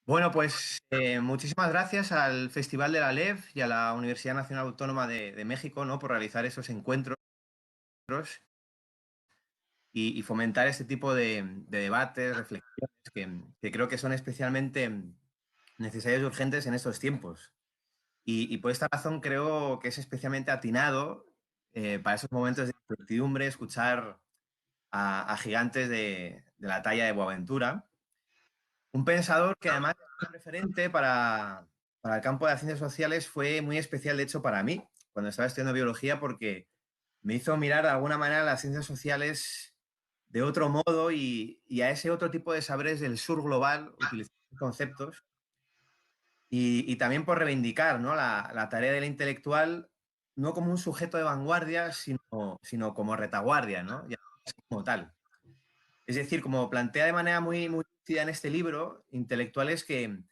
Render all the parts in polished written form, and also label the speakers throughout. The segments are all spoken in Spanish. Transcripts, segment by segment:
Speaker 1: Bueno, pues muchísimas gracias al Festival de la LEF y a la Universidad Nacional Autónoma de México, ¿no? Por realizar esos encuentros y fomentar este tipo de debates, reflexiones que creo que son especialmente necesarios y urgentes en estos tiempos. Y por esta razón creo que es especialmente atinado para esos momentos de incertidumbre escuchar a gigantes de la talla de Boaventura. Un pensador que además es un referente para el campo de las ciencias sociales fue muy especial, de hecho, para mí, cuando estaba estudiando biología, porque me hizo mirar de alguna manera las ciencias sociales de otro modo y a ese otro tipo de saberes del sur global, utilizando conceptos, y también por reivindicar, ¿no? La tarea del intelectual no como un sujeto de vanguardia, sino como retaguardia, ¿no? Y como tal. Es decir, como plantea de manera muy lúcida en este libro, intelectuales que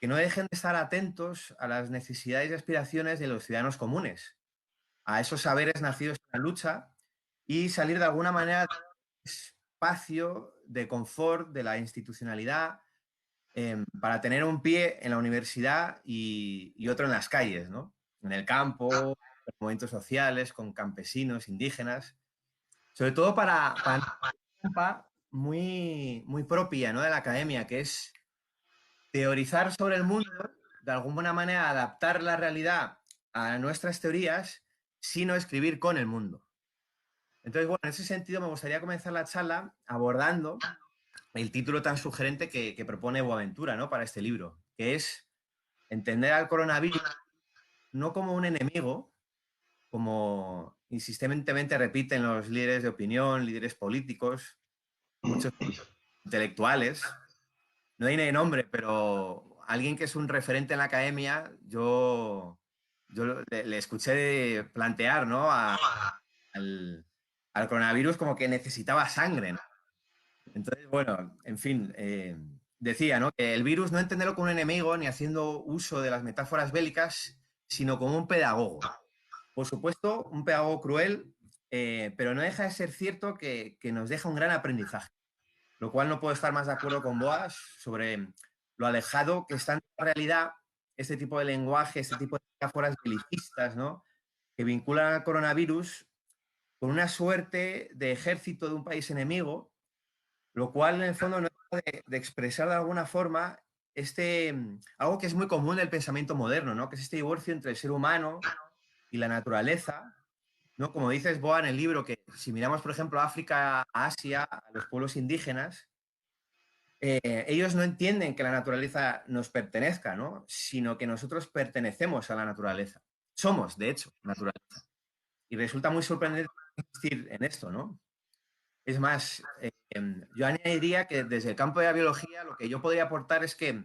Speaker 1: no dejen de estar atentos a las necesidades y aspiraciones de los ciudadanos comunes, a esos saberes nacidos en la lucha y salir de alguna manera del espacio de confort, de la institucionalidad, para tener un pie en la universidad y otro en las calles, ¿no? En el campo, en movimientos sociales, con campesinos, indígenas, sobre todo para una etapa muy propia, ¿no? De la academia, que es teorizar sobre el mundo, de alguna manera adaptar la realidad a nuestras teorías, sino escribir con el mundo. Entonces, bueno, en ese sentido me gustaría comenzar la charla abordando el título tan sugerente que propone Boaventura, ¿no? Para este libro, que es entender al coronavirus no como un enemigo, como insistentemente repiten los líderes de opinión, líderes políticos, muchos intelectuales, no hay nombre, pero alguien que es un referente en la academia, yo le escuché plantear, ¿no? Al, al coronavirus como que necesitaba sangre, ¿no? Entonces, bueno, en fin, decía, ¿no? Que el virus no entenderlo como un enemigo ni haciendo uso de las metáforas bélicas, sino como un pedagogo. Por supuesto, un pedagogo cruel, pero no deja de ser cierto que nos deja un gran aprendizaje, lo cual no puedo estar más de acuerdo con Boas sobre lo alejado que está en la realidad este tipo de lenguaje, este tipo de metáforas belicistas, ¿no? Que vinculan al coronavirus con una suerte de ejército de un país enemigo, lo cual en el fondo no deja de expresar de alguna forma algo que es muy común en el pensamiento moderno, ¿no? Que es este divorcio entre el ser humano y la naturaleza, ¿no? Como dices, Boa, en el libro, que si miramos, por ejemplo, a África, a Asia, a los pueblos indígenas, ellos no entienden que la naturaleza nos pertenezca, ¿no? Sino que nosotros pertenecemos a la naturaleza. Somos, de hecho, naturaleza. Y resulta muy sorprendente insistir en esto, ¿no? Es más, yo añadiría que desde el campo de la biología lo que yo podría aportar es que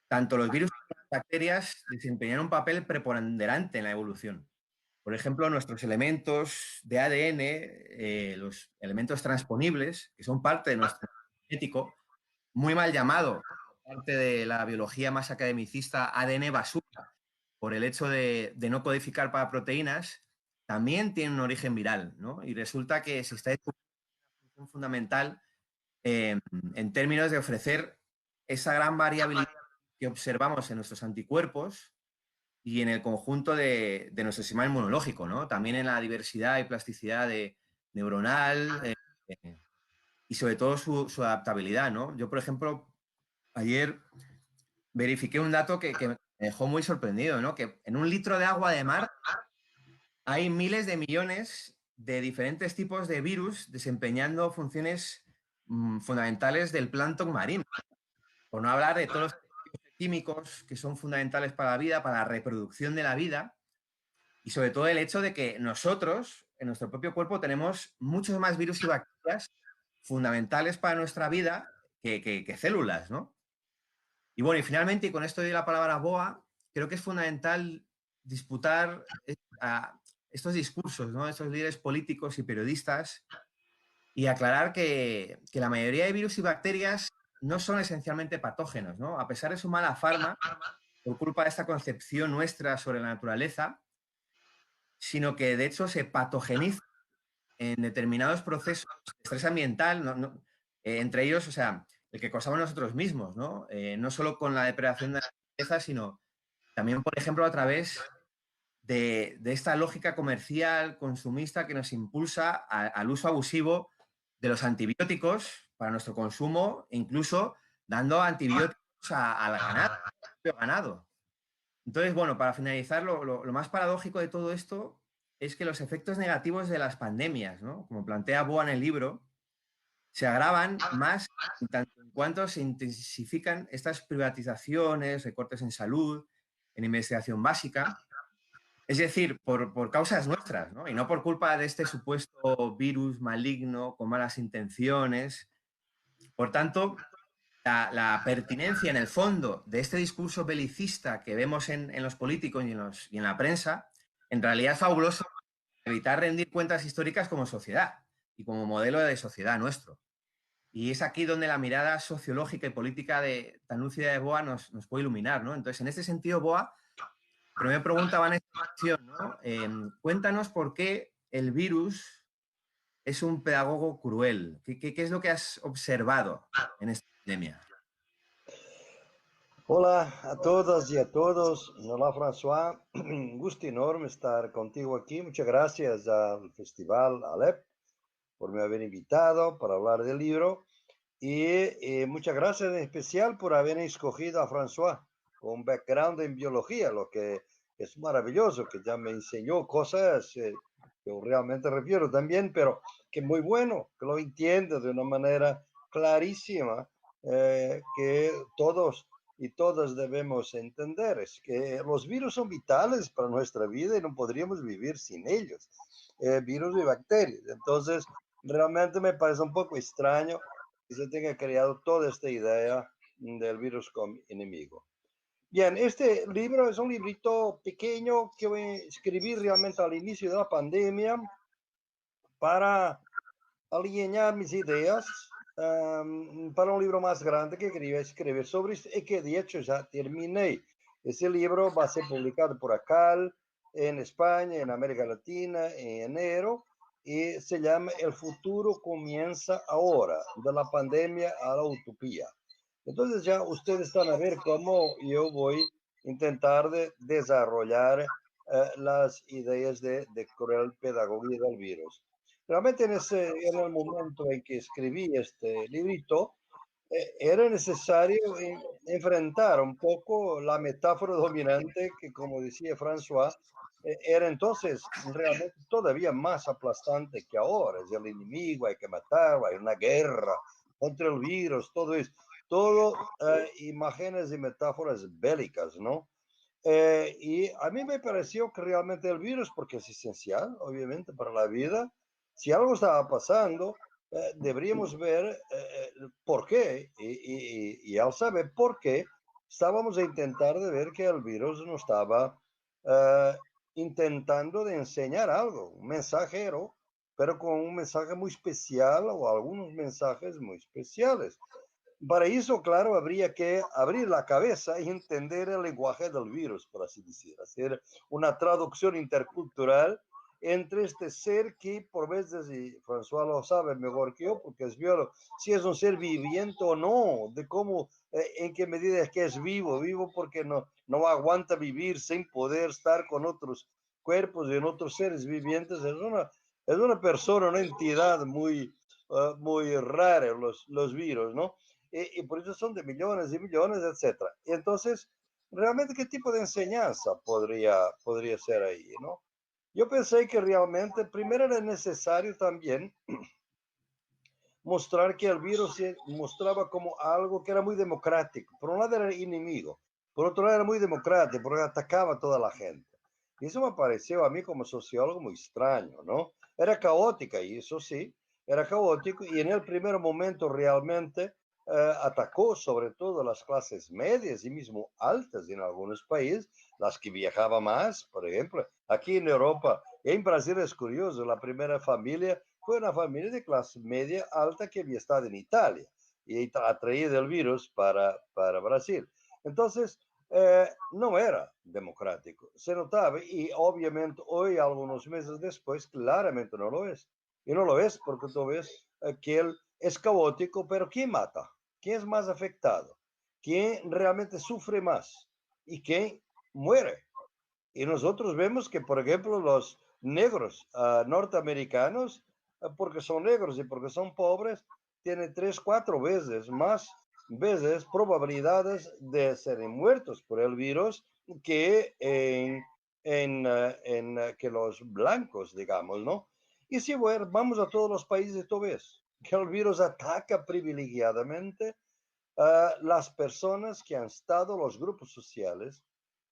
Speaker 1: tanto los virus como las bacterias desempeñan un papel preponderante en la evolución. Por ejemplo, nuestros elementos de ADN, los elementos transponibles, que son parte de nuestro genético, muy mal llamado por parte de la biología más academicista ADN basura, por el hecho de no codificar para proteínas, también tiene un origen viral, ¿no? Y resulta que se está descubriendo una función fundamental en términos de ofrecer esa gran variabilidad que observamos en nuestros anticuerpos y en el conjunto de nuestro sistema inmunológico, ¿no? También en la diversidad y plasticidad neuronal, y sobre todo su adaptabilidad, ¿no? Yo, por ejemplo, ayer verifiqué un dato que me dejó muy sorprendido, ¿no? Que en un litro de agua de mar hay miles de millones de diferentes tipos de virus desempeñando funciones fundamentales del plancton marino. Por no hablar de todos los químicos que son fundamentales para la vida, para la reproducción de la vida, y sobre todo el hecho de que nosotros, en nuestro propio cuerpo, tenemos muchos más virus y bacterias fundamentales para nuestra vida que células, ¿no? Y bueno, y finalmente, y con esto doy la palabra a Boa, creo que es fundamental disputar a estos discursos, ¿no? Estos líderes políticos y periodistas y aclarar que la mayoría de virus y bacterias no son esencialmente patógenos, ¿no? A pesar de su mala fama, por culpa de esta concepción nuestra sobre la naturaleza, sino que de hecho se patogeniza en determinados procesos de estrés ambiental, entre ellos, o sea, el que causamos nosotros mismos, ¿no? No solo con la depredación de la naturaleza, sino también, por ejemplo, a través de esta lógica comercial, consumista, que nos impulsa al uso abusivo de los antibióticos para nuestro consumo, e incluso dando antibióticos al ganado, al propio ganado. Entonces, bueno, para finalizar, lo más paradójico de todo esto es que los efectos negativos de las pandemias, ¿no? Como plantea Boa en el libro, se agravan más en tanto en cuanto se intensifican estas privatizaciones, recortes en salud, en investigación básica, es decir, por causas nuestras, ¿no? Y no por culpa de este supuesto virus maligno con malas intenciones. Por tanto, la pertinencia en el fondo de este discurso belicista que vemos en los políticos y en la prensa, en realidad es fabuloso para evitar rendir cuentas históricas como sociedad y como modelo de sociedad nuestro. Y es aquí donde la mirada sociológica y política de tan lúcida de Boa nos puede iluminar, ¿no? Entonces, en este sentido, Boa, pero me preguntaban en esta sección, ¿no? Cuéntanos por qué el virus es un pedagogo cruel. ¿Qué es lo que has observado en esta pandemia?
Speaker 2: Hola a todas y a todos. Hola François, un gusto enorme estar contigo aquí. Muchas gracias al Festival Alep por me haber invitado para hablar del libro y muchas gracias en especial por haber escogido a François con un background en biología, lo que es maravilloso, que ya me enseñó cosas que yo realmente refiero también, pero que muy bueno, que lo entiende de una manera clarísima, que todos y todas debemos entender. Es que los virus son vitales para nuestra vida y no podríamos vivir sin ellos, virus y bacterias. Entonces, realmente me parece un poco extraño que se tenga creado toda esta idea del virus como enemigo. Bien, este libro es un librito pequeño que escribí realmente al inicio de la pandemia para alinear mis ideas para un libro más grande que quería escribir sobre esto y que de hecho ya terminé. Ese libro va a ser publicado por ACAL en España, en América Latina, en enero, y se llama El futuro comienza ahora, de la pandemia a la utopía. Entonces ya ustedes están a ver cómo yo voy a intentar de desarrollar las ideas de cruel pedagogía del virus. Realmente en el momento en que escribí este librito, era necesario enfrentar un poco la metáfora dominante que, como decía François, era entonces realmente todavía más aplastante que ahora. Es el enemigo, hay que matarlo, hay una guerra contra el virus, todo eso. Todo imágenes y metáforas bélicas, ¿no? Y a mí me pareció que realmente el virus, porque es esencial, obviamente, para la vida, si algo estaba pasando, deberíamos ver por qué, y al saber por qué, estábamos a intentar de ver que el virus nos estaba eh, intentando de enseñar algo, un mensajero, pero con un mensaje muy especial o algunos mensajes muy especiales. Para eso, claro, habría que abrir la cabeza y entender el lenguaje del virus, por así decir, hacer una traducción intercultural entre este ser que, por veces, y François lo sabe mejor que yo, porque es biólogo, si es un ser viviente o no, de cómo, en qué medida es que es vivo, vivo porque no aguanta vivir sin poder estar con otros cuerpos y en otros seres vivientes, es una persona, una entidad muy, muy rara, los virus, ¿no? Y por eso son de millones y millones, etcétera. Y entonces, realmente, ¿qué tipo de enseñanza podría ser ahí, no? Yo pensé que realmente, primero era necesario también mostrar que el virus se mostraba como algo que era muy democrático. Por un lado era enemigo, por otro lado era muy democrático, porque atacaba a toda la gente. Y eso me pareció a mí como sociólogo muy extraño, ¿no? Era caótica, y eso sí, era caótico, y en el primer momento realmente atacó sobre todo las clases medias y mismo altas en algunos países, las que viajaban más, por ejemplo, aquí en Europa, en Brasil es curioso, la primera familia fue una familia de clase media alta que había estado en Italia y ha traído el virus para Brasil. Entonces, no era democrático, se notaba y obviamente hoy, algunos meses después, claramente no lo es. Y no lo es porque tú ves que él es caótico, pero ¿quién mata? quién es más afectado, quién realmente sufre más y quién muere. Y nosotros vemos que, por ejemplo, los negros norteamericanos, porque son negros y porque son pobres, tienen 3, 4 veces más veces probabilidades de ser muertos por el virus que que los blancos, digamos, ¿no? Y si vamos a todos los países, tú ves que el virus ataca privilegiadamente las personas que han estado, los grupos sociales,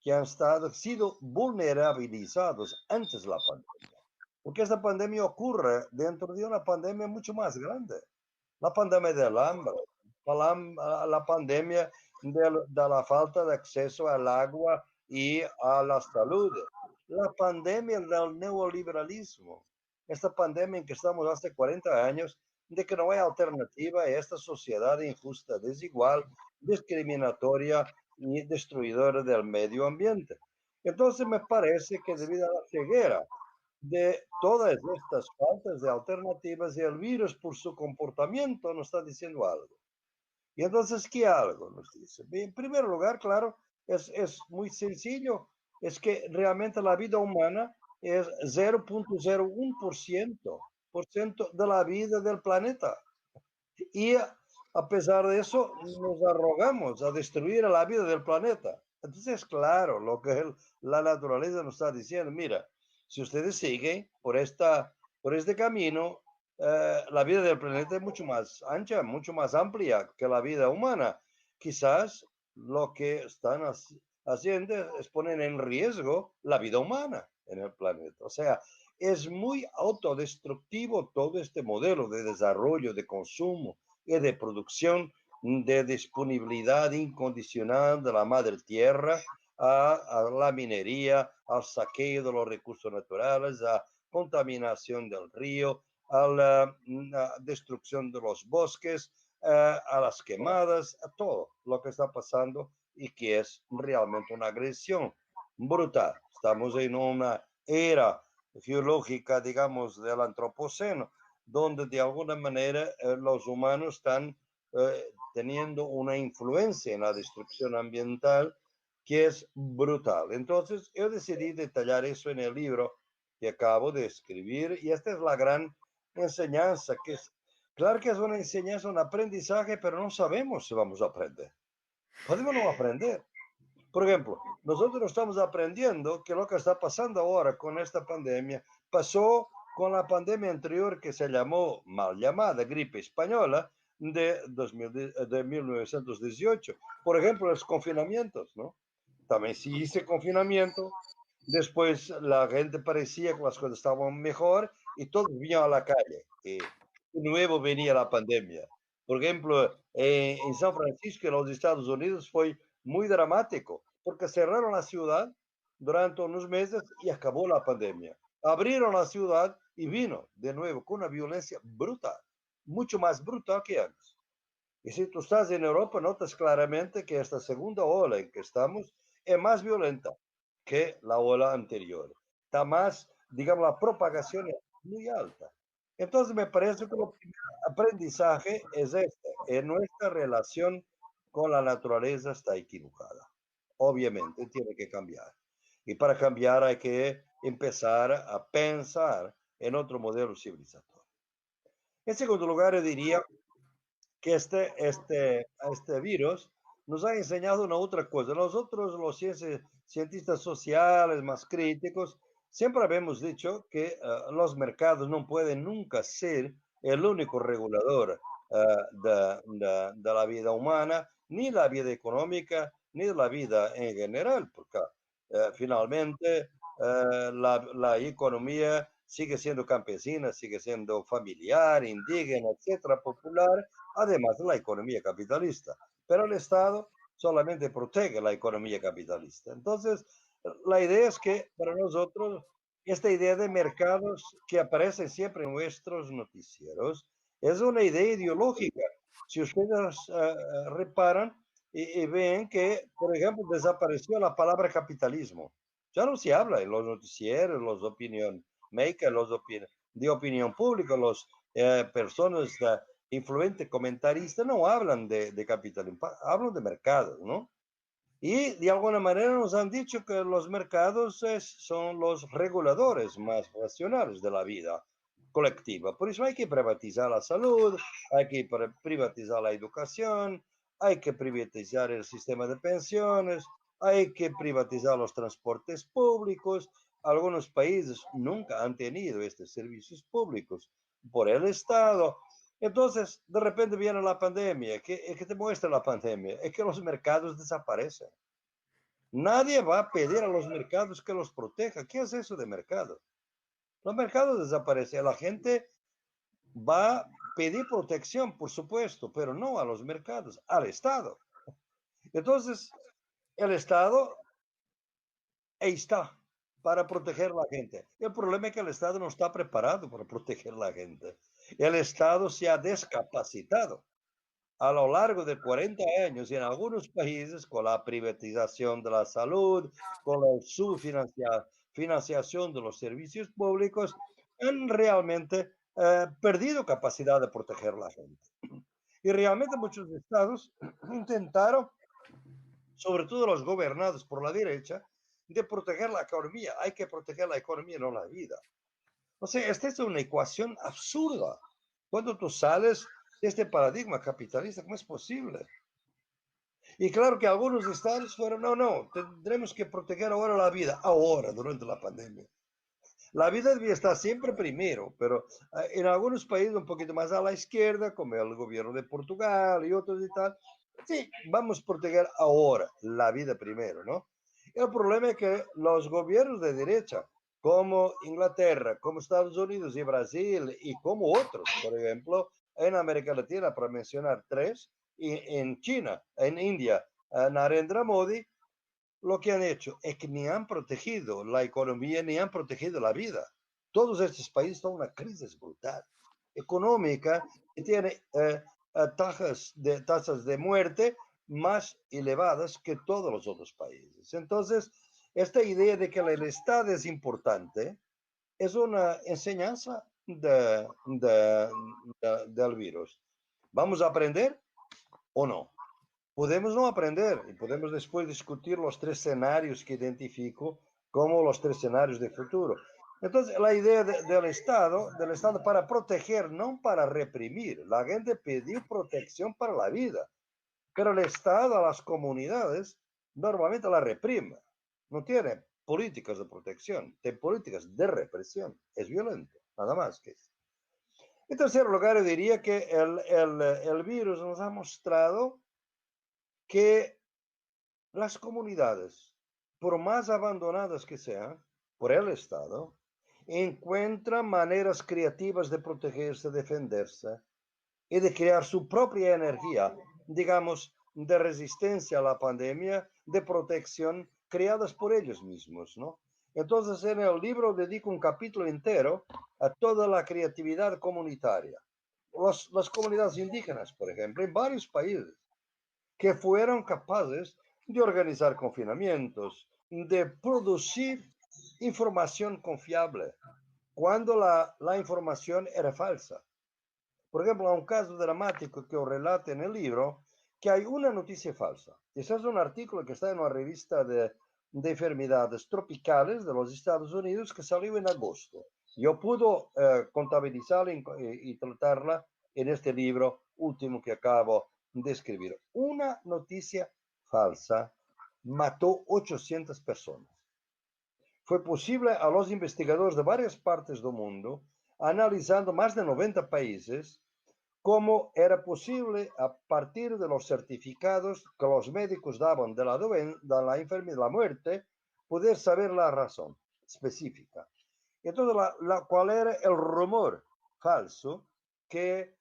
Speaker 2: que han sido vulnerabilizados antes de la pandemia. Porque esta pandemia ocurre dentro de una pandemia mucho más grande. La pandemia del hambre, la pandemia de la falta de acceso al agua y a la salud, la pandemia del neoliberalismo, esta pandemia en que estamos hace 40 años, de que no hay alternativa a esta sociedad injusta, desigual, discriminatoria y destruidora del medio ambiente. Entonces me parece que debido a la ceguera de todas estas faltas de alternativas y el virus por su comportamiento nos está diciendo algo. Y entonces, ¿qué algo nos dice? En primer lugar, claro, es muy sencillo, es que realmente la vida humana es 0,01% de la vida del planeta. Y a pesar de eso, nos arrogamos a destruir la vida del planeta. Entonces, claro, lo que la naturaleza nos está diciendo, mira, si ustedes siguen por este camino, la vida del planeta es mucho más ancha, mucho más amplia que la vida humana. Quizás lo que están haciendo es poner en riesgo la vida humana en el planeta. O sea, es muy autodestructivo todo este modelo de desarrollo, de consumo y de producción, de disponibilidad incondicional de la madre tierra a la minería, al saqueo de los recursos naturales, a contaminación del río, a la destrucción de los bosques, a las quemadas, a todo lo que está pasando y que es realmente una agresión brutal. Estamos en una era geológica, digamos, del antropoceno, donde de alguna manera los humanos están teniendo una influencia en la destrucción ambiental que es brutal. Entonces, yo decidí detallar eso en el libro que acabo de escribir y esta es la gran enseñanza, que es, claro que es una enseñanza, un aprendizaje, pero no sabemos si vamos a aprender. Podemos no aprender. Por ejemplo, nosotros estamos aprendiendo que lo que está pasando ahora con esta pandemia pasó con la pandemia anterior que se llamó, mal llamada, gripe española de 1918. Por ejemplo, los confinamientos, ¿no? También se hizo confinamiento, después la gente parecía que las cosas estaban mejor y todos venían a la calle. Y de nuevo venía la pandemia. Por ejemplo, en San Francisco, en los Estados Unidos, fue muy dramático, porque cerraron la ciudad durante unos meses y acabó la pandemia. Abrieron la ciudad y vino de nuevo con una violencia brutal, mucho más brutal que antes. Y si tú estás en Europa, notas claramente que esta segunda ola en que estamos es más violenta que la ola anterior. Está más, digamos, la propagación es muy alta. Entonces me parece que el aprendizaje es este, en nuestra relación con la naturaleza está equivocada. Obviamente tiene que cambiar. Y para cambiar hay que empezar a pensar en otro modelo civilizatorio. En segundo lugar, yo diría que este virus nos ha enseñado una otra cosa. Nosotros, los cientistas sociales más críticos, siempre habíamos dicho que los mercados no pueden nunca ser el único regulador de la vida humana, ni la vida económica, ni la vida en general, porque finalmente la economía sigue siendo campesina, sigue siendo familiar, indígena, etcétera, popular, además de la economía capitalista. Pero el Estado solamente protege la economía capitalista. Entonces, la idea es que para nosotros, esta idea de mercados que aparece siempre en nuestros noticieros es una idea ideológica. Si ustedes reparan y ven que, por ejemplo, desapareció la palabra capitalismo. Ya no se habla en los noticieros, los opinion makers, de opinión pública, los personas influentes comentaristas no hablan de capitalismo, hablan de mercados, ¿no? Y de alguna manera nos han dicho que los mercados son los reguladores más racionales de la vida colectiva. Por eso hay que privatizar la salud, hay que privatizar la educación, hay que privatizar el sistema de pensiones, hay que privatizar los transportes públicos. Algunos países nunca han tenido estos servicios públicos por el Estado. Entonces, de repente viene la pandemia. ¿Qué te muestra la pandemia? Es que los mercados desaparecen. Nadie va a pedir a los mercados que los proteja. ¿Qué es eso de mercado? Los mercados desaparecen. La gente va a pedir protección, por supuesto, pero no a los mercados, al Estado. Entonces, el Estado ahí está para proteger a la gente. El problema es que el Estado no está preparado para proteger a la gente. El Estado se ha descapacitado a lo largo de 40 años y en algunos países con la privatización de la salud, con la subfinanciación de los servicios públicos, han realmente perdido capacidad de proteger a la gente. Y realmente muchos estados intentaron, sobre todo los gobernados por la derecha, de proteger la economía. Hay que proteger la economía, no la vida. O sea, esta es una ecuación absurda. Cuando tú sales de este paradigma capitalista, ¿cómo es posible? Y claro que algunos estados fueron, no, tendremos que proteger ahora la vida, ahora, durante la pandemia. La vida debía estar siempre primero, pero en algunos países un poquito más a la izquierda, como el gobierno de Portugal y otros y tal, sí, vamos a proteger ahora la vida primero, ¿no? El problema es que los gobiernos de derecha, como Inglaterra, como Estados Unidos y Brasil, y como otros, por ejemplo, en América Latina, para mencionar tres, y en China, en India, Narendra Modi, lo que han hecho es que ni han protegido la economía ni han protegido la vida. Todos estos países son una crisis brutal económica que tiene tasas de muerte más elevadas que todos los otros países. Entonces, esta idea de que el Estado es importante es una enseñanza del virus. ¿Vamos a aprender o no? Podemos no aprender y podemos después discutir los tres escenarios que identifico como los tres escenarios de futuro. Entonces, la idea del Estado para proteger, no para reprimir. La gente pidió protección para la vida, pero el Estado a las comunidades normalmente la reprime. No tiene políticas de protección, tiene políticas de represión. Es violento, nada más que eso. En tercer lugar, yo diría que el virus nos ha mostrado que las comunidades, por más abandonadas que sean por el Estado, encuentran maneras creativas de protegerse, defenderse y de crear su propia energía, digamos, de resistencia a la pandemia, de protección, creadas por ellos mismos, ¿no? Entonces, en el libro dedico un capítulo entero a toda la creatividad comunitaria. Las comunidades indígenas, por ejemplo, en varios países, que fueron capaces de organizar confinamientos, de producir información confiable, cuando la información era falsa. Por ejemplo, hay un caso dramático que os relato en el libro, que hay una noticia falsa. Ese es un artículo que está en una revista de enfermedades tropicales de los Estados Unidos que salió en agosto. Yo pude contabilizarla y tratarla en este libro último que acabo de escribir. Una noticia falsa mató 800 personas. Fue posible a los investigadores de varias partes del mundo, analizando más de 90 países, cómo era posible, a partir de los certificados que los médicos daban de la enfermedad, de la muerte, poder saber la razón específica. Entonces, ¿cuál era el rumor falso que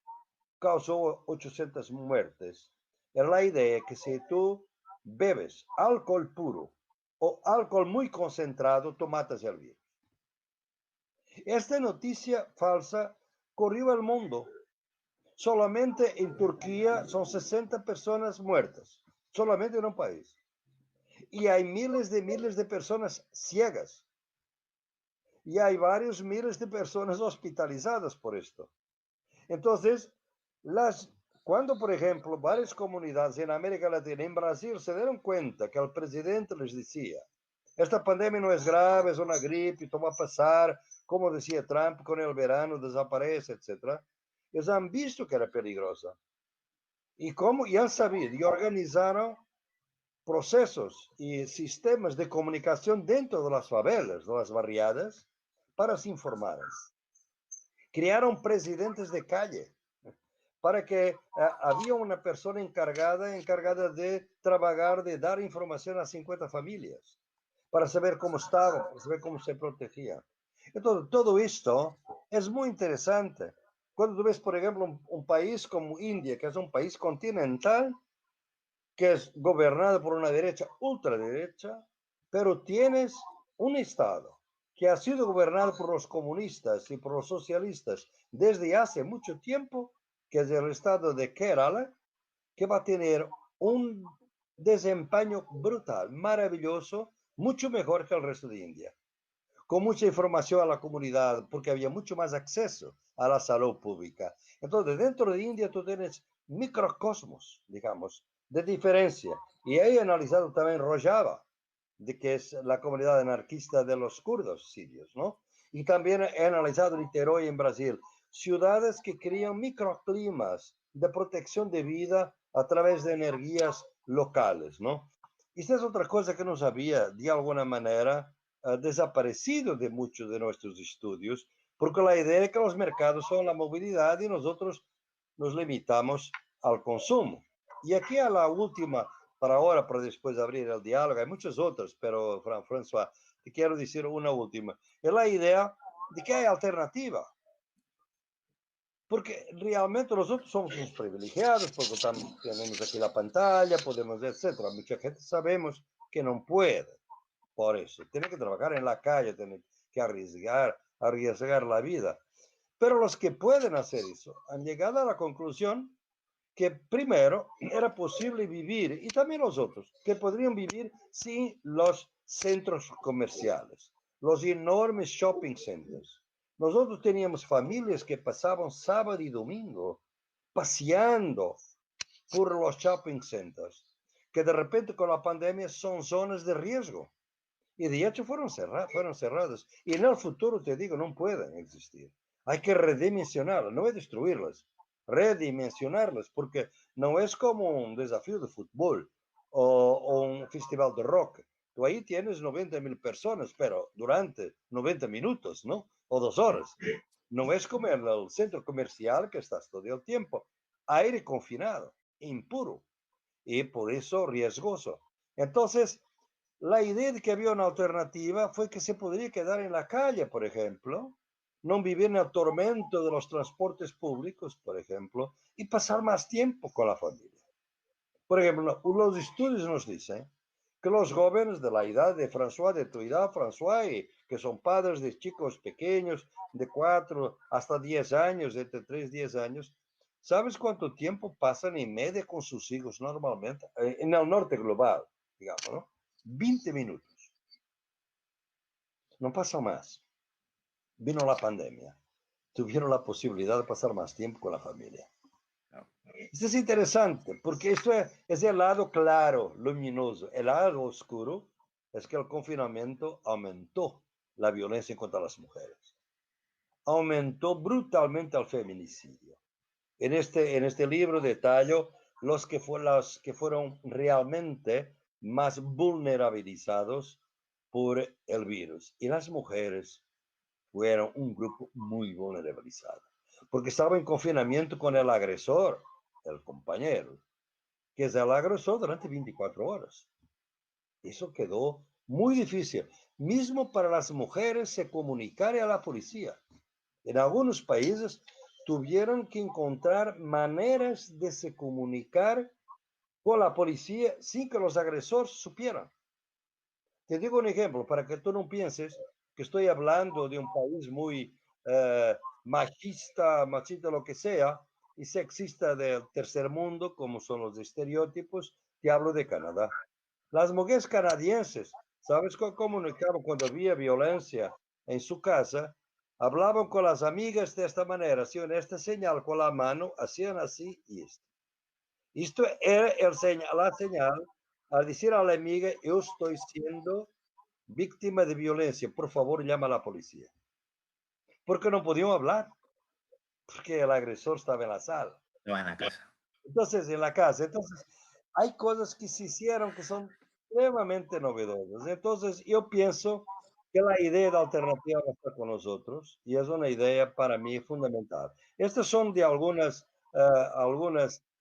Speaker 2: causó 800 muertes? Era la idea que si tú bebes alcohol puro o alcohol muy concentrado, tú matas el virus. Esta noticia falsa corrió al mundo. Solamente en Turquía son 60 personas muertas, solamente en un país. Y hay miles de personas ciegas. Y hay varios miles de personas hospitalizadas por esto. Entonces, Las, cuando, por ejemplo, varias comunidades en América Latina, en Brasil, se dieron cuenta que el presidente les decía, esta pandemia no es grave, es una gripe, esto va a pasar, como decía Trump, con el verano desaparece, etc. Ellos han visto que era peligrosa. Y han sabido, y organizaron procesos y sistemas de comunicación dentro de las favelas, de las barriadas, para se informar. Crearon presidentes de calle para que había una persona encargada de trabajar, de dar información a 50 familias, para saber cómo estaban, para saber cómo se protegían. Entonces, todo esto es muy interesante. Cuando tú ves, por ejemplo, un país como India, que es un país continental, que es gobernado por una derecha ultraderecha, pero tienes un Estado que ha sido gobernado por los comunistas y por los socialistas desde hace mucho tiempo, que es el Estado de Kerala, que va a tener un desempeño brutal, maravilloso, mucho mejor que el resto de India, con mucha información a la comunidad, porque había mucho más acceso a la salud pública. Entonces, dentro de India tú tienes microcosmos, digamos, de diferencia. Y he analizado también Rojava, de que es la comunidad anarquista de los kurdos sirios, ¿no? Y también he analizado Niterói en Brasil, ciudades que crean microclimas de protección de vida a través de energías locales, ¿no? Y esta es otra cosa que nos había, de alguna manera, desaparecido de muchos de nuestros estudios, porque la idea es que los mercados son la movilidad y nosotros nos limitamos al consumo. Y aquí a la última, para ahora, para después abrir el diálogo, hay muchas otras, pero François, te quiero decir una última. Es la idea de que hay alternativa. Porque realmente nosotros somos unos privilegiados, porque tenemos aquí la pantalla, podemos, etcétera. Mucha gente sabemos que no puede. Por eso, tiene que trabajar en la calle, tiene que arriesgar la vida. Pero los que pueden hacer eso han llegado a la conclusión que primero era posible vivir, y también los otros, que podrían vivir sin los centros comerciales, los enormes shopping centers. Nosotros teníamos familias que pasaban sábado y domingo paseando por los shopping centers, que de repente con la pandemia son zonas de riesgo. Y de hecho fueron cerradas. Y en el futuro, te digo, no pueden existir. Hay que redimensionarlas, no es destruirlas, redimensionarlas, porque no es como un desafío de fútbol o un festival de rock. Tú ahí tienes 90.000 personas, pero durante 90 minutos, ¿no? O 2 horas. No es como en el centro comercial que estás todo el tiempo. Aire confinado, impuro, y por eso riesgoso. Entonces, la idea de que había una alternativa fue que se podría quedar en la calle, por ejemplo, no vivir en el tormento de los transportes públicos, por ejemplo, y pasar más tiempo con la familia. Por ejemplo, los estudios nos dicen que los jóvenes de la edad de François, de tu edad, François, y que son padres de chicos pequeños, de 4 hasta 10 años, entre 3 y 10 años, ¿sabes cuánto tiempo pasan en media con sus hijos normalmente? En el norte global, digamos, ¿no? 20 minutos. No pasa más. Vino la pandemia. Tuvieron la posibilidad de pasar más tiempo con la familia. Esto es interesante, porque esto es el lado claro, luminoso. El lado oscuro es que el confinamiento aumentó la violencia contra las mujeres. Aumentó brutalmente el feminicidio. En este libro detallo los que fueron realmente más vulnerabilizados por el virus. Y las mujeres fueron un grupo muy vulnerabilizado, porque estaba en confinamiento con el agresor, el compañero, que es el agresor durante 24 horas. Eso quedó muy difícil, mismo para las mujeres se comunicar a la policía. En algunos países tuvieron que encontrar maneras de se comunicar con la policía sin que los agresores supieran. Te digo un ejemplo para que tú no pienses que estoy hablando de un país muy machista, lo que sea, y sexista del tercer mundo, como son los estereotipos. Te hablo de Canadá. Las mujeres canadienses, ¿sabes cómo comunicaron cuando había violencia en su casa? Hablaban con las amigas de esta manera, hacían esta señal con la mano, hacían así y esto. Esto era la señal al decir a la amiga, yo estoy siendo víctima de violencia, por favor llama a la policía. Porque no podían hablar, porque el agresor estaba en la sala.
Speaker 1: Lo van a casa.
Speaker 2: Entonces, en la casa. Entonces, hay cosas que se hicieron que son extremadamente novedosas. Entonces, yo pienso que la idea de alternativa va a estar con nosotros y es una idea para mí fundamental. Estas son de algunas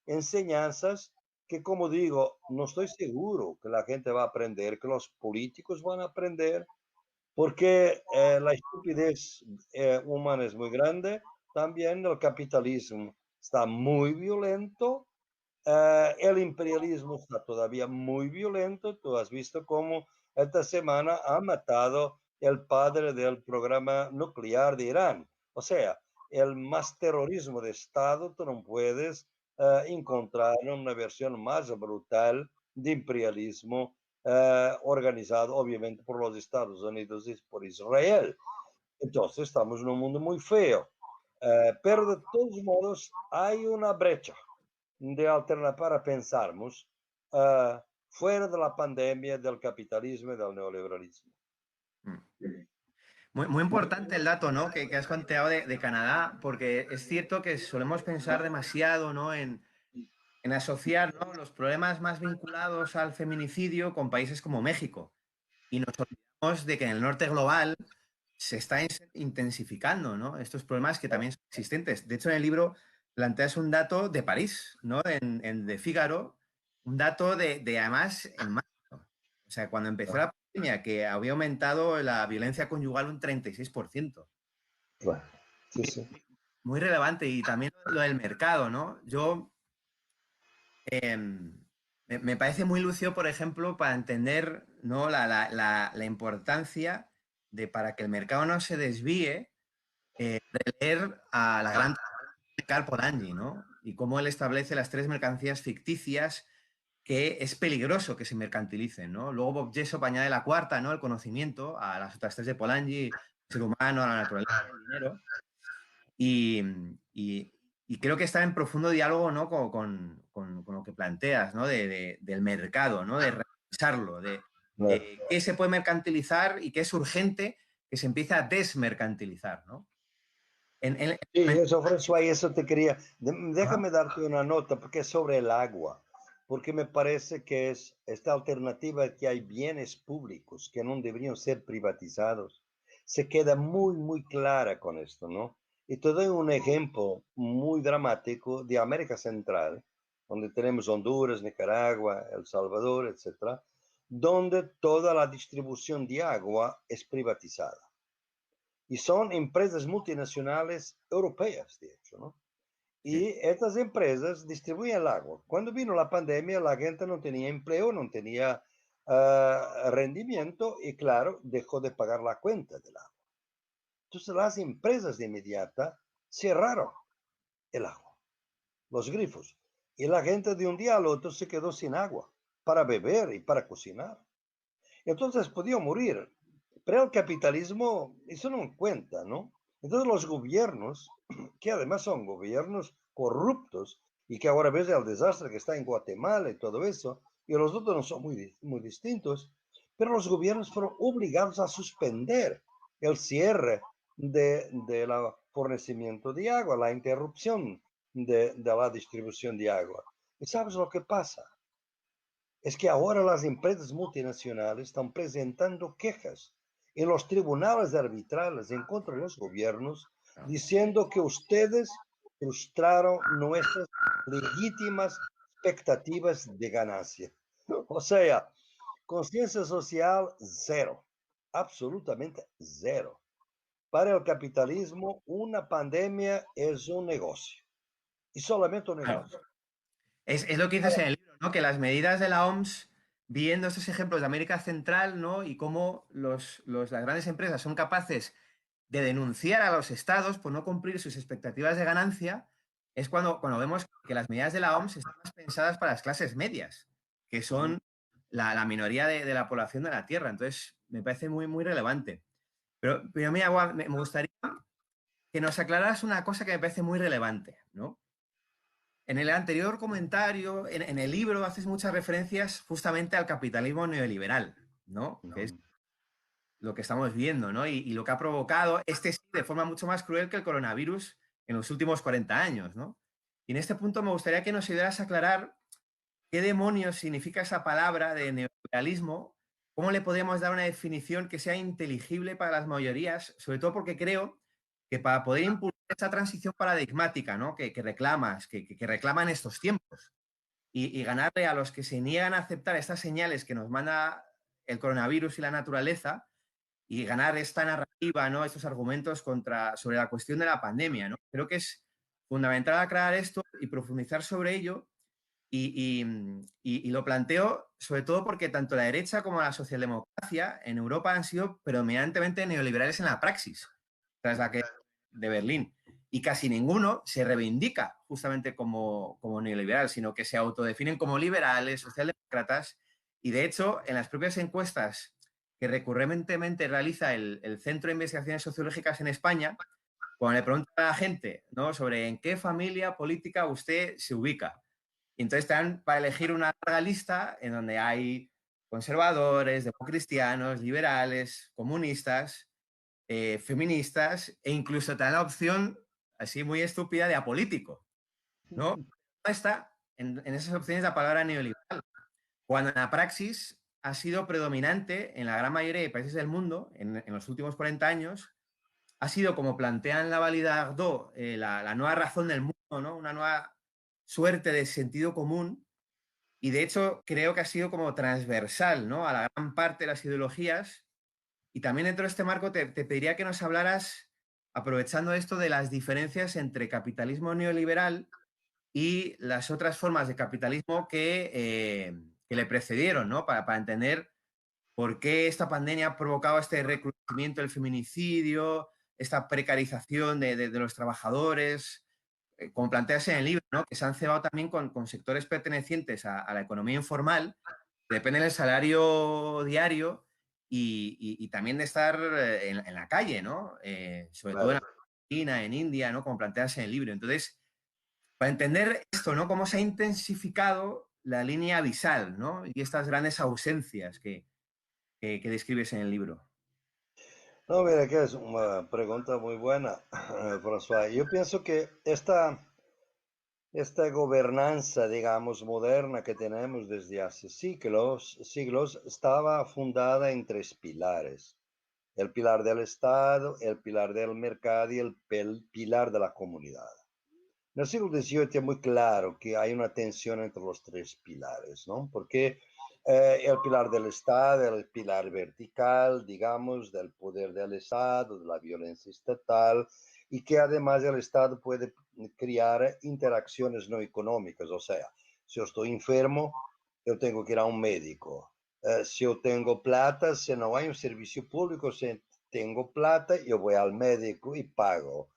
Speaker 2: enseñanzas que, como digo, no estoy seguro que la gente va a aprender, que los políticos van a aprender, porque la estupidez humana es muy grande. También el capitalismo está muy violento. El imperialismo está todavía muy violento. Tú has visto cómo esta semana ha matado el padre del programa nuclear de Irán. O sea, el más terrorismo de Estado, tú no puedes encontrar una versión más brutal de imperialismo organizado obviamente por los Estados Unidos y por Israel. Entonces estamos en un mundo muy feo. Pero de todos modos hay una brecha de alternativa para pensarmos fuera de la pandemia, del capitalismo y del neoliberalismo.
Speaker 1: Mm. Muy importante el dato, ¿no? Que has planteado de Canadá, porque es cierto que solemos pensar demasiado, ¿no? En asociar, ¿no?, los problemas más vinculados al feminicidio con países como México. Y nos olvidamos de que en el norte global se está intensificando, ¿no?, estos problemas que también son existentes. De hecho, en el libro planteas un dato de París, ¿no?, en de Figaro, un dato de además en marzo. O sea, cuando empezó la pandemia, que había aumentado la violencia conyugal un 36%.
Speaker 2: Bueno, sí, sí.
Speaker 1: Muy relevante. Y también lo del mercado, ¿no? Yo me parece muy lucio, por ejemplo, para entender, ¿no?, la importancia de, para que el mercado no se desvíe, de leer a la gran de Carl Polanyi, ¿no? Y cómo él establece las tres mercancías ficticias que es peligroso que se mercantilicen, ¿no? Luego Bob Jessop añade la cuarta, ¿no?, el conocimiento, a las otras tres de Polanyi: el ser humano, la naturaleza y el dinero. Y, y- y creo que está en profundo diálogo, ¿no?, con lo que planteas, ¿no?, del mercado, ¿no?, de revisarlo, de qué se puede mercantilizar y qué es urgente que se empiece a desmercantilizar, ¿no? En- en-
Speaker 2: Sí,
Speaker 1: en-
Speaker 2: eso, François, y eso te quería. Déjame darte una nota, porque es sobre el agua, porque me parece que es esta alternativa que hay bienes públicos que no deberían ser privatizados. Se queda muy, muy clara con esto, ¿no? Y te doy un ejemplo muy dramático de América Central, donde tenemos Honduras, Nicaragua, El Salvador, etcétera, donde toda la distribución de agua es privatizada. Y son empresas multinacionales europeas, de hecho, ¿no? Y
Speaker 1: sí,
Speaker 2: estas empresas distribuyen el agua. Cuando vino la pandemia, la gente no tenía empleo, no tenía rendimiento y, claro, dejó de pagar la cuenta del agua. Entonces, las empresas de inmediata cerraron el agua, los grifos. Y la gente de un día al otro se quedó sin agua para beber y para cocinar. Entonces podía morir. Pero el capitalismo eso no cuenta, ¿no? Entonces los gobiernos, que además son gobiernos corruptos y que ahora ves el desastre que está en Guatemala y todo eso, y los otros no son muy distintos, pero los gobiernos fueron obligados a suspender el cierre de la fornecimiento de agua, la interrupción de la distribución de agua. ¿Y sabes lo que pasa? Es que ahora las empresas multinacionales están presentando quejas en los tribunales arbitrales en contra de los gobiernos,
Speaker 1: claro.
Speaker 2: diciendo que ustedes frustraron nuestras legítimas expectativas de ganancia. O sea, conciencia social cero, absolutamente cero. Para el capitalismo, una pandemia es un negocio y solamente un
Speaker 1: Claro.
Speaker 2: negocio.
Speaker 1: Es lo que dices en el libro, ¿no?, que las medidas de la OMS, viendo estos ejemplos de América Central, ¿no?, y cómo las grandes empresas son capaces de denunciar a los estados por no cumplir sus expectativas de ganancia, es cuando vemos que las medidas de la OMS están más pensadas para las clases medias, que son la minoría de la población de la Tierra. Entonces, me parece muy relevante. Pero mira, me gustaría que nos aclararas una cosa que me parece muy relevante, ¿no? En el anterior comentario, en el libro, haces muchas referencias justamente al capitalismo neoliberal, ¿no? Que es
Speaker 2: Ujú.
Speaker 1: lo que estamos viendo, ¿no? Y lo que ha provocado este sí, de forma mucho más cruel que el coronavirus en los últimos 40 años, ¿no? Y en este punto me gustaría que nos ayudaras a aclarar qué demonios significa esa palabra de neoliberalismo, cómo le podemos dar una definición que sea inteligible para las mayorías, sobre todo porque creo que para poder impulsar esa transición paradigmática, ¿no? Que reclamas, que reclaman estos tiempos, y ganarle a los que se niegan a aceptar estas señales que nos manda el coronavirus y la naturaleza, y ganar esta narrativa, ¿no? Estos argumentos sobre la cuestión de la pandemia, ¿no? Creo que es fundamental aclarar esto y profundizar sobre ello. Y lo planteo sobre todo porque tanto la derecha como la socialdemocracia en Europa han sido predominantemente neoliberales en la praxis, tras la que de Berlín. Y casi ninguno se reivindica justamente como neoliberal, sino que se autodefinen como liberales, socialdemócratas. Y de hecho, en las propias encuestas que recurrentemente realiza el Centro de Investigaciones Sociológicas en España, cuando le preguntan a la gente, ¿no?, sobre en qué familia política usted se ubica, y entonces están para elegir una larga lista en donde hay conservadores, democristianos, liberales, comunistas, feministas, e incluso te dan la opción, así muy estúpida, de apolítico, ¿no? No está en esas opciones la palabra neoliberal, cuando en la praxis ha sido predominante en la gran mayoría de países del mundo en los últimos 40 años, ha sido, como plantean la Valida Ardó, la nueva razón del mundo, ¿no? Una nueva suerte de sentido común, y de hecho creo que ha sido como transversal, ¿no?, a la gran parte de las ideologías. Y también dentro de este marco te pediría que nos hablaras, aprovechando esto, de las diferencias entre capitalismo neoliberal y las otras formas de capitalismo que le precedieron, ¿no? Para entender por qué esta pandemia ha provocado este recrudecimiento del feminicidio, esta precarización de los trabajadores, como planteas en el libro, ¿no?, que se han cebado también con sectores pertenecientes a la economía informal, que dependen del salario diario y también de estar en la calle, ¿no? Sobre todo en
Speaker 2: Claro.
Speaker 1: Argentina, en India, ¿no?, como planteas en el libro. Entonces, para entender esto, ¿no?, cómo se ha intensificado la línea abisal, ¿no?, y estas grandes ausencias que describes en el libro.
Speaker 2: No, mira que es una pregunta muy buena, François. Yo pienso que esta gobernanza, digamos, moderna que tenemos desde hace siglos, estaba fundada en tres pilares. El pilar del Estado, el pilar del mercado y el pilar de la comunidad. En el siglo XVIII es muy claro que hay una tensión entre los tres pilares, ¿no? Porque el pilar del Estado, el pilar vertical, digamos, del poder del Estado, de la violencia estatal, y que además el Estado puede crear interacciones no económicas, o sea, si yo estoy enfermo, yo tengo que ir a un médico. Si yo tengo plata, si no hay un servicio público, si tengo plata, yo voy al médico y pago.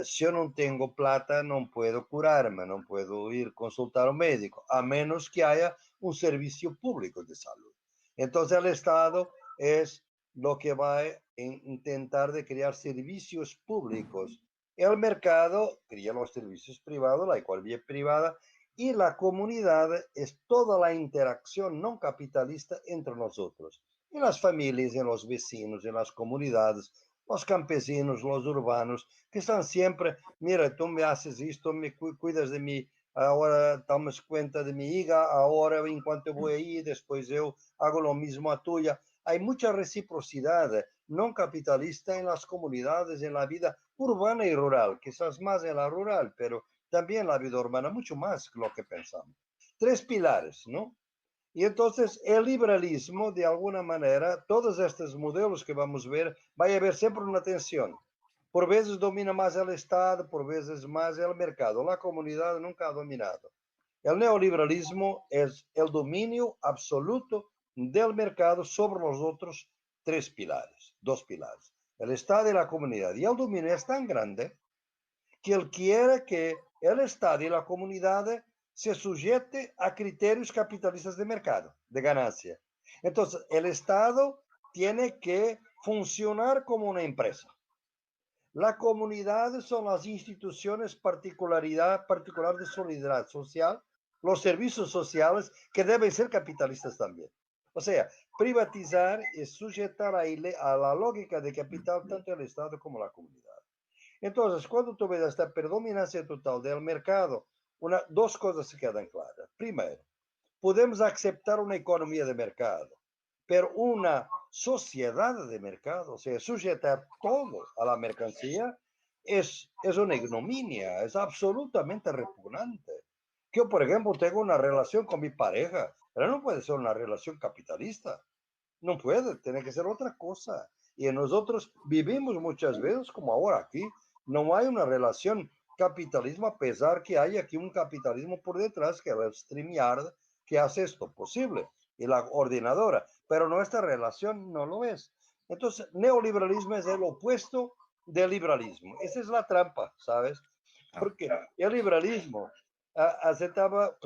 Speaker 2: Se eu não tenho plata, não puedo curarme, não puedo ir consultar ao médico, a menos que haya un servicio público de salud. Entonces el Estado es lo que va a intentar de crear servicios públicos. El mercado crea los servicios privados, la economía privada, y la comunidad es toda la interacción no capitalista entre nosotros, en las familias, en los vecinos, en las comunidades, los campesinos, los urbanos, que están siempre, mira, tú me haces esto, me cuidas de mí, ahora tomas cuenta de mi hija, ahora en cuanto voy ahí, después yo hago lo mismo a tuya. Hay mucha reciprocidad no capitalista en las comunidades, en la vida urbana y rural, quizás más en la rural, pero también la vida urbana, mucho más que lo que pensamos. Tres pilares, ¿no? Y entonces el liberalismo, de alguna manera, todos estos modelos que vamos a ver, va a haber siempre una tensión. Por veces domina más el Estado, por veces más el mercado. La comunidad nunca ha dominado. El neoliberalismo es el dominio absoluto del mercado sobre los otros tres pilares, dos pilares, el Estado y la comunidad. Y el dominio es tan grande que él quiere que el Estado y la comunidad se sujete a criterios capitalistas de mercado, de ganancia. Entonces, el Estado tiene que funcionar como una empresa. La comunidad son las instituciones particular de solidaridad social, los servicios sociales que deben ser capitalistas también. O sea, privatizar es sujetar a la lógica de capital tanto el Estado como la comunidad. Entonces, cuando tú ves esta predominancia total del mercado, dos cosas se quedan claras. Primero, podemos aceptar una economía de mercado, pero una sociedad de mercado, o sea, sujetar todo a la mercancía, es una ignominia, es absolutamente repugnante. Yo, por ejemplo, tengo una relación con mi pareja, pero no puede ser una relación capitalista. No puede, tiene que ser otra cosa. Y nosotros vivimos muchas veces, como ahora aquí, no hay una relación capitalismo, a pesar que hay aquí un capitalismo por detrás, que es el StreamYard, que hace esto posible, y la ordenadora, pero nuestra relación no lo es. Entonces, neoliberalismo es el opuesto del liberalismo. Esa es la trampa, ¿sabes?
Speaker 1: Claro.
Speaker 2: Porque el liberalismo aceptaba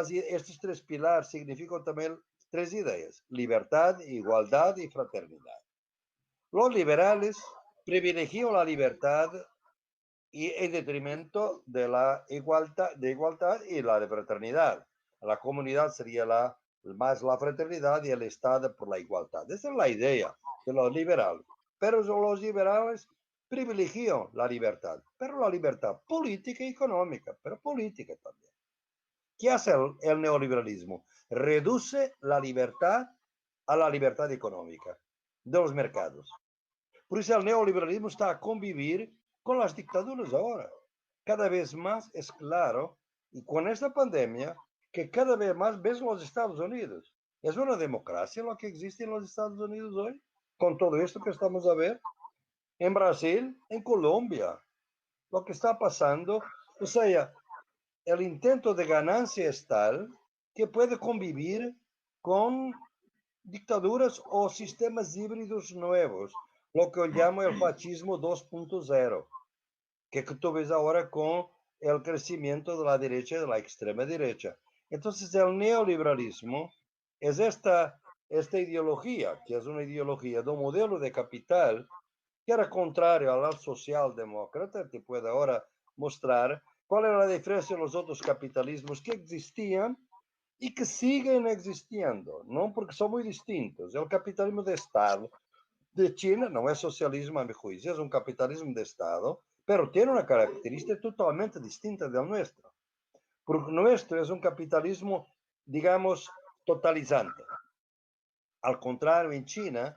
Speaker 2: estos tres pilares, significan también tres ideas: libertad, igualdad y fraternidad. Los liberales privilegian la libertad y en detrimento de igualdad y la de fraternidad. La comunidad sería más la fraternidad y el Estado por la igualdad. Esa es la idea de los liberales. Pero los liberales privilegian la libertad, pero la libertad política y económica, pero política también. ¿Qué hace el neoliberalismo? Reduce la libertad a la libertad económica de los mercados. Por eso el neoliberalismo está a convivir con las dictaduras ahora. Cada vez más es claro, y con esta pandemia, que cada vez más ves los Estados Unidos. ¿Es una democracia lo que existe en los Estados Unidos hoy? Con todo esto que estamos a ver. En Brasil, en Colombia, lo que está pasando, o sea, el intento de ganancia es tal que puede convivir con dictaduras o sistemas híbridos nuevos, lo que yo llamo el fascismo 2.0, que tú ves ahora con el crecimiento de la derecha y de la extrema derecha. Entonces, el neoliberalismo es esta ideología, que es una ideología de un modelo de capital que era contrario al socialdemócrata. Te puedo ahora mostrar cuál era la diferencia de los otros capitalismos que existían y que siguen existiendo, ¿no? Porque son muy distintos. El capitalismo de Estado de China no es socialismo, a mi juicio, es un capitalismo de Estado, pero tiene una característica totalmente distinta del nuestro. Porque nuestro es un capitalismo, digamos, totalizante. Al contrario, en China,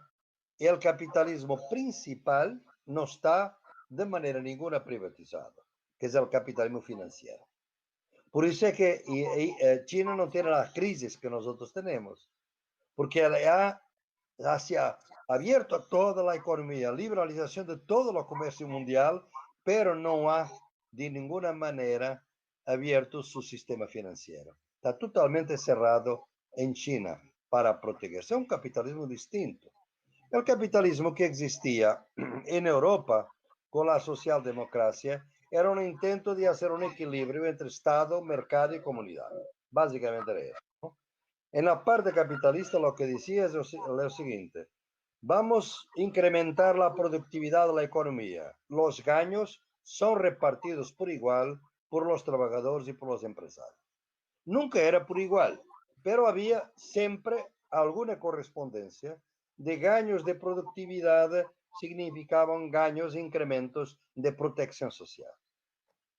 Speaker 2: el capitalismo principal no está de manera ninguna privatizado, que es el capitalismo financiero. Por eso es que China no tiene las crisis que nosotros tenemos, porque se ha abierto a toda la economía, liberalización de todo el comercio mundial, pero no ha de ninguna manera abierto su sistema financiero. Está totalmente cerrado en China para protegerse. Es un capitalismo distinto. El capitalismo que existía en Europa con la socialdemocracia era un intento de hacer un equilibrio entre Estado, mercado y comunidad. Básicamente era eso, ¿no? En la parte capitalista lo que decía es lo siguiente: vamos a incrementar la productividad de la economía. Los gaños son repartidos por igual por los trabajadores y por los empresarios. Nunca era por igual, pero había siempre alguna correspondencia de gaños de productividad, significaban gaños, incrementos de protección social.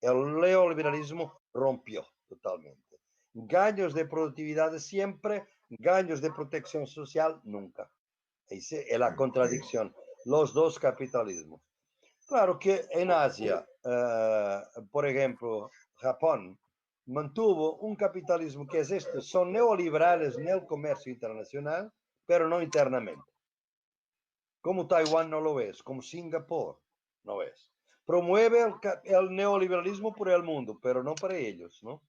Speaker 2: El neoliberalismo rompió totalmente. Gaños de productividad siempre, gaños de protección social nunca. Esa es la contradicción, los dos capitalismos. Claro que en Asia, por ejemplo, Japón, mantuvo un capitalismo que es este: son neoliberales en el comercio internacional, pero no internamente. Como Taiwán no lo es, como Singapur no es. Promueve el neoliberalismo por el mundo, pero no para ellos, ¿no?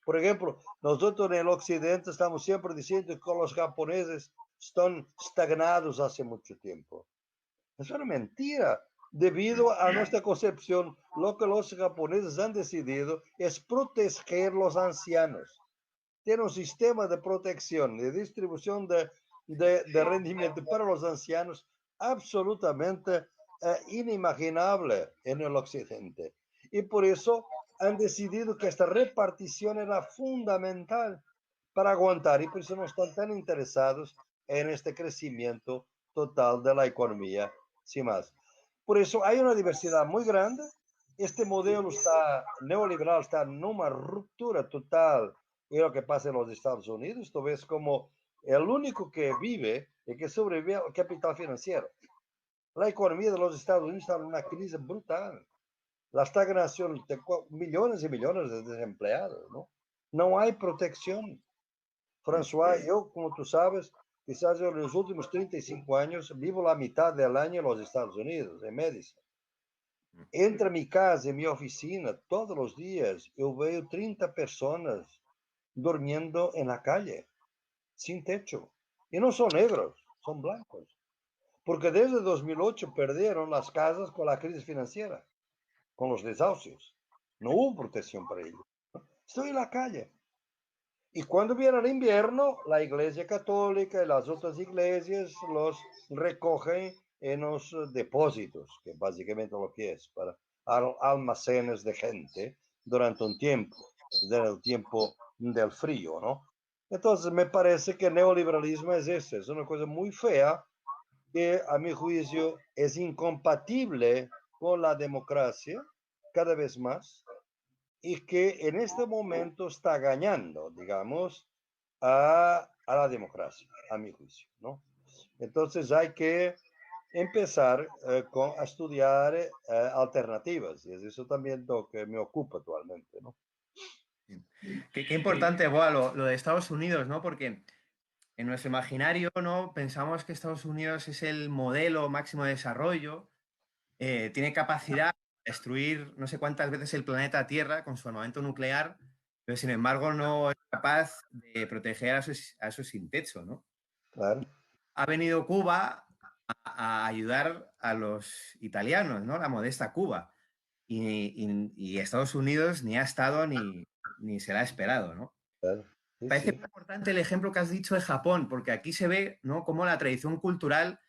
Speaker 2: Por ejemplo, nosotros en el occidente estamos siempre diciendo que los japoneses están estagnados hace mucho tiempo. Es una mentira. Debido a nuestra concepción, lo que los japoneses han decidido es proteger los ancianos. Tiene un sistema de protección, de distribución de rendimiento para los ancianos absolutamente inimaginable en el occidente. Y por eso han decidido que esta repartición era fundamental para aguantar y por eso no están tan interesados en este crecimiento total de la economía, sin más. Por eso hay una diversidad muy grande. Este modelo está, neoliberal está en una ruptura total de lo que pasa en los Estados Unidos. Tú ves como el único que vive y que sobrevive al capital financiero. La economía de los Estados Unidos está en una crisis brutal. La estagnación de millones y millones de desempleados, ¿no? No hay protección. François, yo, como tú sabes, quizás en los últimos 35 años vivo la mitad del año en los Estados Unidos, en Madison. Entre mi casa y mi oficina, todos los días, yo veo 30 personas durmiendo en la calle, sin techo. Y no son negros, son blancos. Porque desde 2008 perdieron las casas con la crisis financiera, con los desahucios. No hubo protección para ellos. Estoy en la calle. Y cuando viene el invierno, la Iglesia Católica y las otras iglesias los recogen en los depósitos, que básicamente lo que es, para almacenes de gente durante un tiempo, del tiempo del frío, ¿no? Entonces me parece que el neoliberalismo es eso, es una cosa muy fea que a mi juicio es incompatible con la democracia cada vez más y que en este momento está ganando, digamos, a la democracia, a mi juicio, ¿no? Entonces hay que empezar a estudiar alternativas y es eso también lo que me ocupa actualmente, ¿no?
Speaker 1: Qué importante, buah, lo de Estados Unidos, ¿no? Porque en nuestro imaginario, ¿no? Pensamos que Estados Unidos es el modelo máximo de desarrollo, tiene capacidad de destruir no sé cuántas veces el planeta Tierra con su armamento nuclear, pero sin embargo no es capaz de proteger a esos sin techo, ¿no?
Speaker 2: Claro,
Speaker 1: Ha venido Cuba a ayudar a los italianos, ¿no? La modesta Cuba. Y Estados Unidos ni ha estado ni se la ha esperado, ¿no?
Speaker 2: claro. Sí,
Speaker 1: Parece
Speaker 2: sí,
Speaker 1: muy importante el ejemplo que has dicho de Japón, porque aquí se ve, ¿no?, cómo la tradición cultural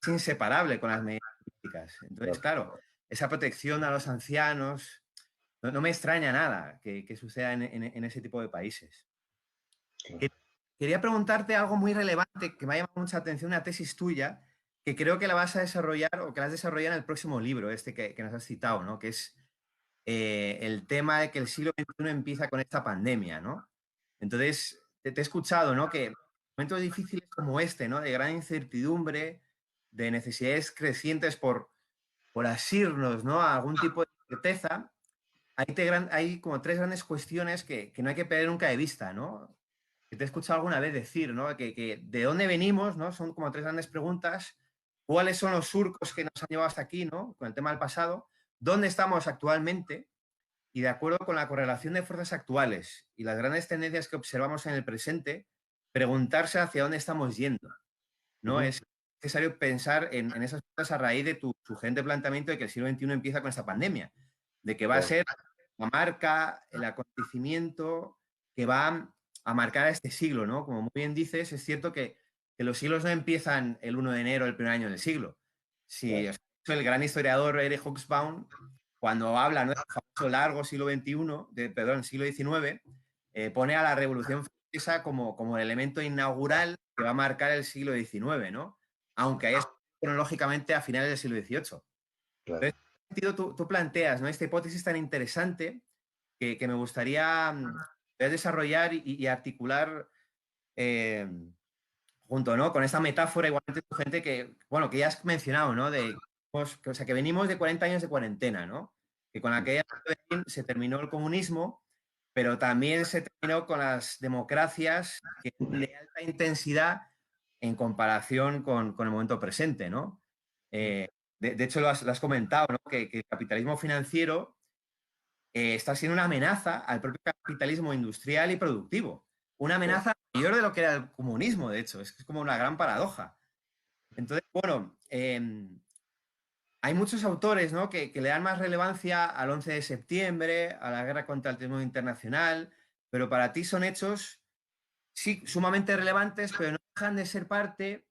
Speaker 1: es inseparable con las medidas políticas. Entonces,
Speaker 2: claro.
Speaker 1: claro, esa protección a los ancianos, no me extraña nada que suceda en ese tipo de países. Que- Quería preguntarte algo muy relevante que me ha llamado mucha atención, una tesis tuya, que creo que la vas a desarrollar o que la has desarrollado en el próximo libro, este que nos has citado, ¿no? Que es el tema de que el siglo XXI empieza con esta pandemia, ¿no? Entonces, te he escuchado, ¿no? Que momentos difíciles como este, ¿no? De gran incertidumbre, de necesidades crecientes por asirnos, ¿no? A algún tipo de certeza, hay como tres grandes cuestiones que no hay que perder nunca de vista, ¿no? Que te he escuchado alguna vez decir, ¿no? Que de dónde venimos, ¿no? Son como tres grandes preguntas. ¿Cuáles son los surcos que nos han llevado hasta aquí, ¿no? Con el tema del pasado. ¿Dónde estamos actualmente? Y de acuerdo con la correlación de fuerzas actuales y las grandes tendencias que observamos en el presente, preguntarse hacia dónde estamos yendo, ¿no?
Speaker 2: Ujú.
Speaker 1: Es necesario pensar en esas cosas a raíz de tu sugerente planteamiento de que el siglo XXI empieza con esta pandemia, de que va a
Speaker 2: Claro,
Speaker 1: ser la marca, el acontecimiento que va a marcar a este siglo, ¿no? Como muy bien dices, es cierto que los siglos no empiezan el 1 de enero del primer año del siglo. Si
Speaker 2: claro,
Speaker 1: el gran historiador Eric Hobsbawm, cuando habla, ¿no?, del famoso largo siglo XXI, perdón, siglo XIX, pone a la Revolución Francesa como el elemento inaugural que va a marcar el siglo XIX, ¿no? Aunque haya sido cronológicamente a finales del siglo XVIII.
Speaker 2: claro.
Speaker 1: Entonces, en ese sentido, tú planteas, ¿no?, esta hipótesis tan interesante que me gustaría desarrollar y articular eh, junto, ¿no?, con esta metáfora igualmente gente que, bueno, que ya has mencionado, ¿no? O sea, que venimos de 40 años de cuarentena, ¿no? Que con aquella se terminó el comunismo, pero también se terminó con las democracias que eran de alta intensidad en comparación con el momento presente, ¿no? De hecho, lo has comentado, ¿no? Que el capitalismo financiero está siendo una amenaza al propio capitalismo industrial y productivo. Una
Speaker 2: Claro.
Speaker 1: amenaza mayor de lo que era el comunismo, de hecho. Es como una gran paradoja. Entonces, bueno, hay muchos autores, ¿no?, que le dan más relevancia al 11 de septiembre, a la guerra contra el terrorismo internacional, pero para ti son hechos, sí, sumamente relevantes, pero no dejan de ser parte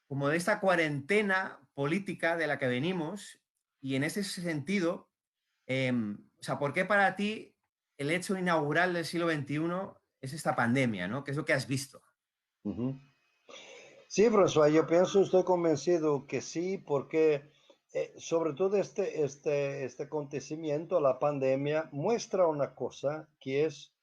Speaker 1: como de esta cuarentena política de la que venimos y en ese sentido, o sea, ¿por qué para ti el hecho inaugural del siglo XXI es esta pandemia, ¿no? ¿Qué es lo que has visto?
Speaker 2: Ujú. Sí, François, yo pienso, estoy convencido que sí, porque sobre todo este acontecimiento, la pandemia, muestra una cosa que es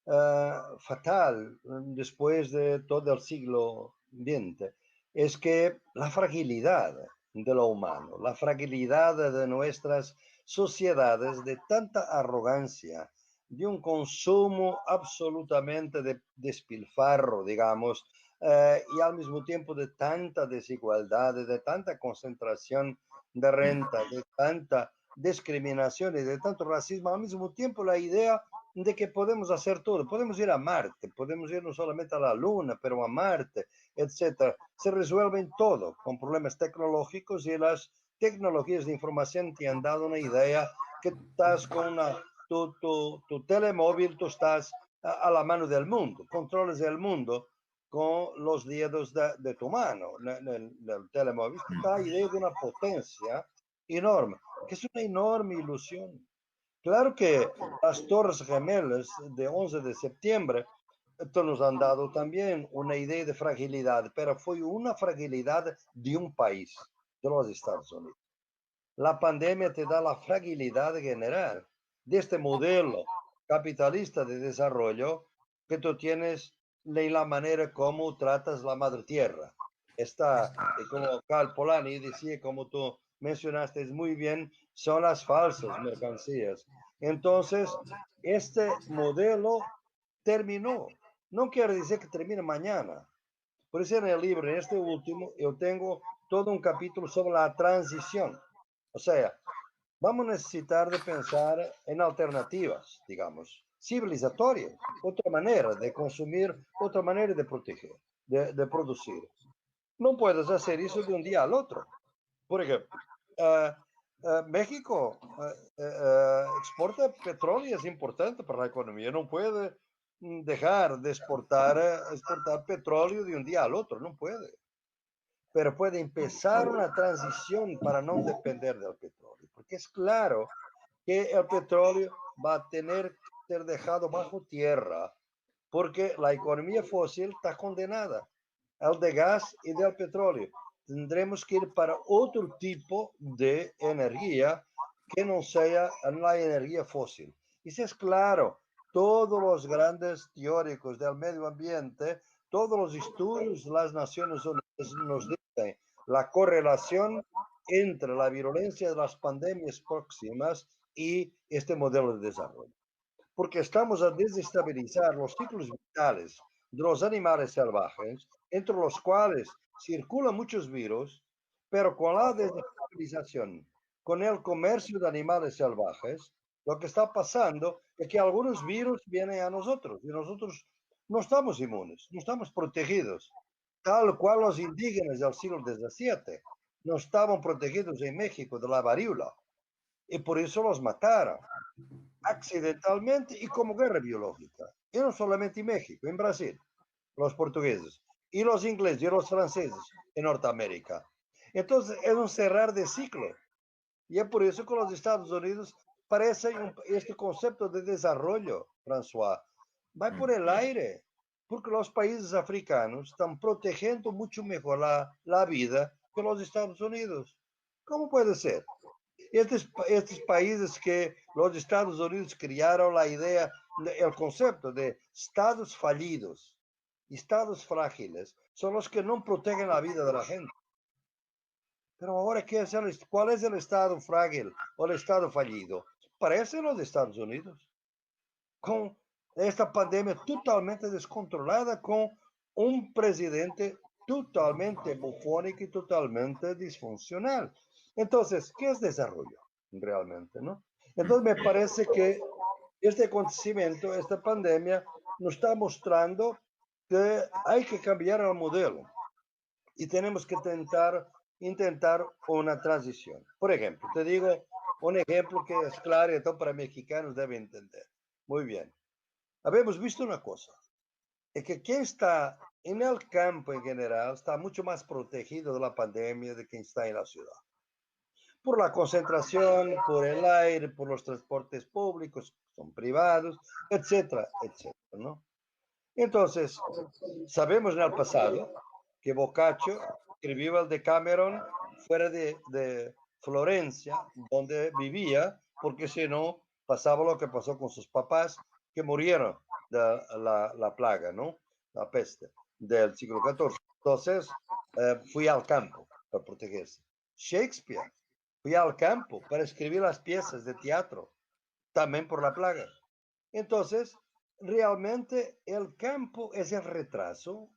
Speaker 2: fatal después de todo el siglo XX, es que la fragilidad de lo humano, la fragilidad de nuestras sociedades, de tanta arrogancia, de un consumo absolutamente de despilfarro, digamos, y al mismo tiempo de tanta desigualdad, de tanta concentración de renta, de tanta discriminación y de tanto racismo, al mismo tiempo la idea de que podemos hacer todo, podemos ir a Marte, podemos ir no solamente a la Luna, pero a Marte, etcétera. Se resuelven todo con problemas tecnológicos y las tecnologías de información te han dado una idea que estás con tu telemóvil, tú estás a la mano del mundo, controles el mundo con los dedos de tu mano, del telemóvil. Esto da idea de una potencia enorme, que es una enorme ilusión. Claro que las Torres Gemelas de 11 de septiembre esto nos han dado también una idea de fragilidad, pero fue una fragilidad de un país, de los Estados Unidos. La pandemia te da la fragilidad general de este modelo capitalista de desarrollo que tú tienes en la manera como tratas la madre tierra. Está, como Carl Polanyi decía, como tú mencionaste muy bien, son las falsas mercancías. Entonces, este modelo terminó. No quiere decir que termine mañana. Por eso en el libro, en este último, yo tengo todo un capítulo sobre la transición. O sea, vamos a necesitar de pensar en alternativas, digamos, civilizatorias, otra manera de consumir, otra manera de proteger, de producir. No puedes hacer eso de un día al otro. Por ejemplo, México exporta petróleo, es importante para la economía, no puede dejar de exportar petróleo de un día al otro, no puede, pero puede empezar una transición para no depender del petróleo, porque es claro que el petróleo va a tener que ser dejado bajo tierra, porque la economía fósil está condenada al de gas y del petróleo. Tendremos que ir para otro tipo de energía que no sea la energía fósil. Y si es claro, todos los grandes teóricos del medio ambiente, todos los estudios de las Naciones Unidas nos dicen la correlación entre la virulencia de las pandemias próximas y este modelo de desarrollo. Porque estamos a desestabilizar los ciclos vitales de los animales salvajes, entre los cuales circulan muchos virus, pero con la desestabilización, con el comercio de animales salvajes, lo que está pasando es que algunos virus vienen a nosotros y nosotros no estamos inmunes, no estamos protegidos, tal cual los indígenas del siglo XVII no estaban protegidos en México de la varíola y por eso los mataron accidentalmente y como guerra biológica. Y no solamente en México, en Brasil, los portugueses, y los ingleses y los franceses en Norteamérica. Entonces es un cerrar de ciclo. Y es por eso que los Estados Unidos parece este concepto de desarrollo, François, va por el aire, porque los países africanos están protegiendo mucho mejor la vida que los Estados Unidos. ¿Cómo puede ser? Estes países que los Estados Unidos criaron la idea, el concepto de estados fallidos, estados frágiles, son los que no protegen la vida de la gente. Pero ahora, ¿cuál es el estado frágil o el estado fallido? Parecen los Estados Unidos, con esta pandemia totalmente descontrolada, con un presidente totalmente bufónico y totalmente disfuncional. Entonces, ¿qué es desarrollo realmente, no? Entonces, me parece que este acontecimiento, esta pandemia, nos está mostrando que hay que cambiar el modelo y tenemos que intentar una transición. Por ejemplo, te digo un ejemplo que es claro y todo para mexicanos debe entender. Muy bien. Habemos visto una cosa, es que ¿quién está en el campo en general está mucho más protegido de la pandemia de quien está en la ciudad. Por la concentración, por el aire, por los transportes públicos, son privados, etcétera, etcétera, ¿no? Entonces, sabemos en el pasado que Boccaccio escribió el Decameron fuera de Florencia, donde vivía, porque si no, pasaba lo que pasó con sus papás, que murieron de la plaga, ¿no? La peste del siglo XIV. Entonces, fui al campo para protegerse. Shakespeare fui al campo para escribir las piezas de teatro, también por la plaga. Entonces, realmente el campo es el retraso,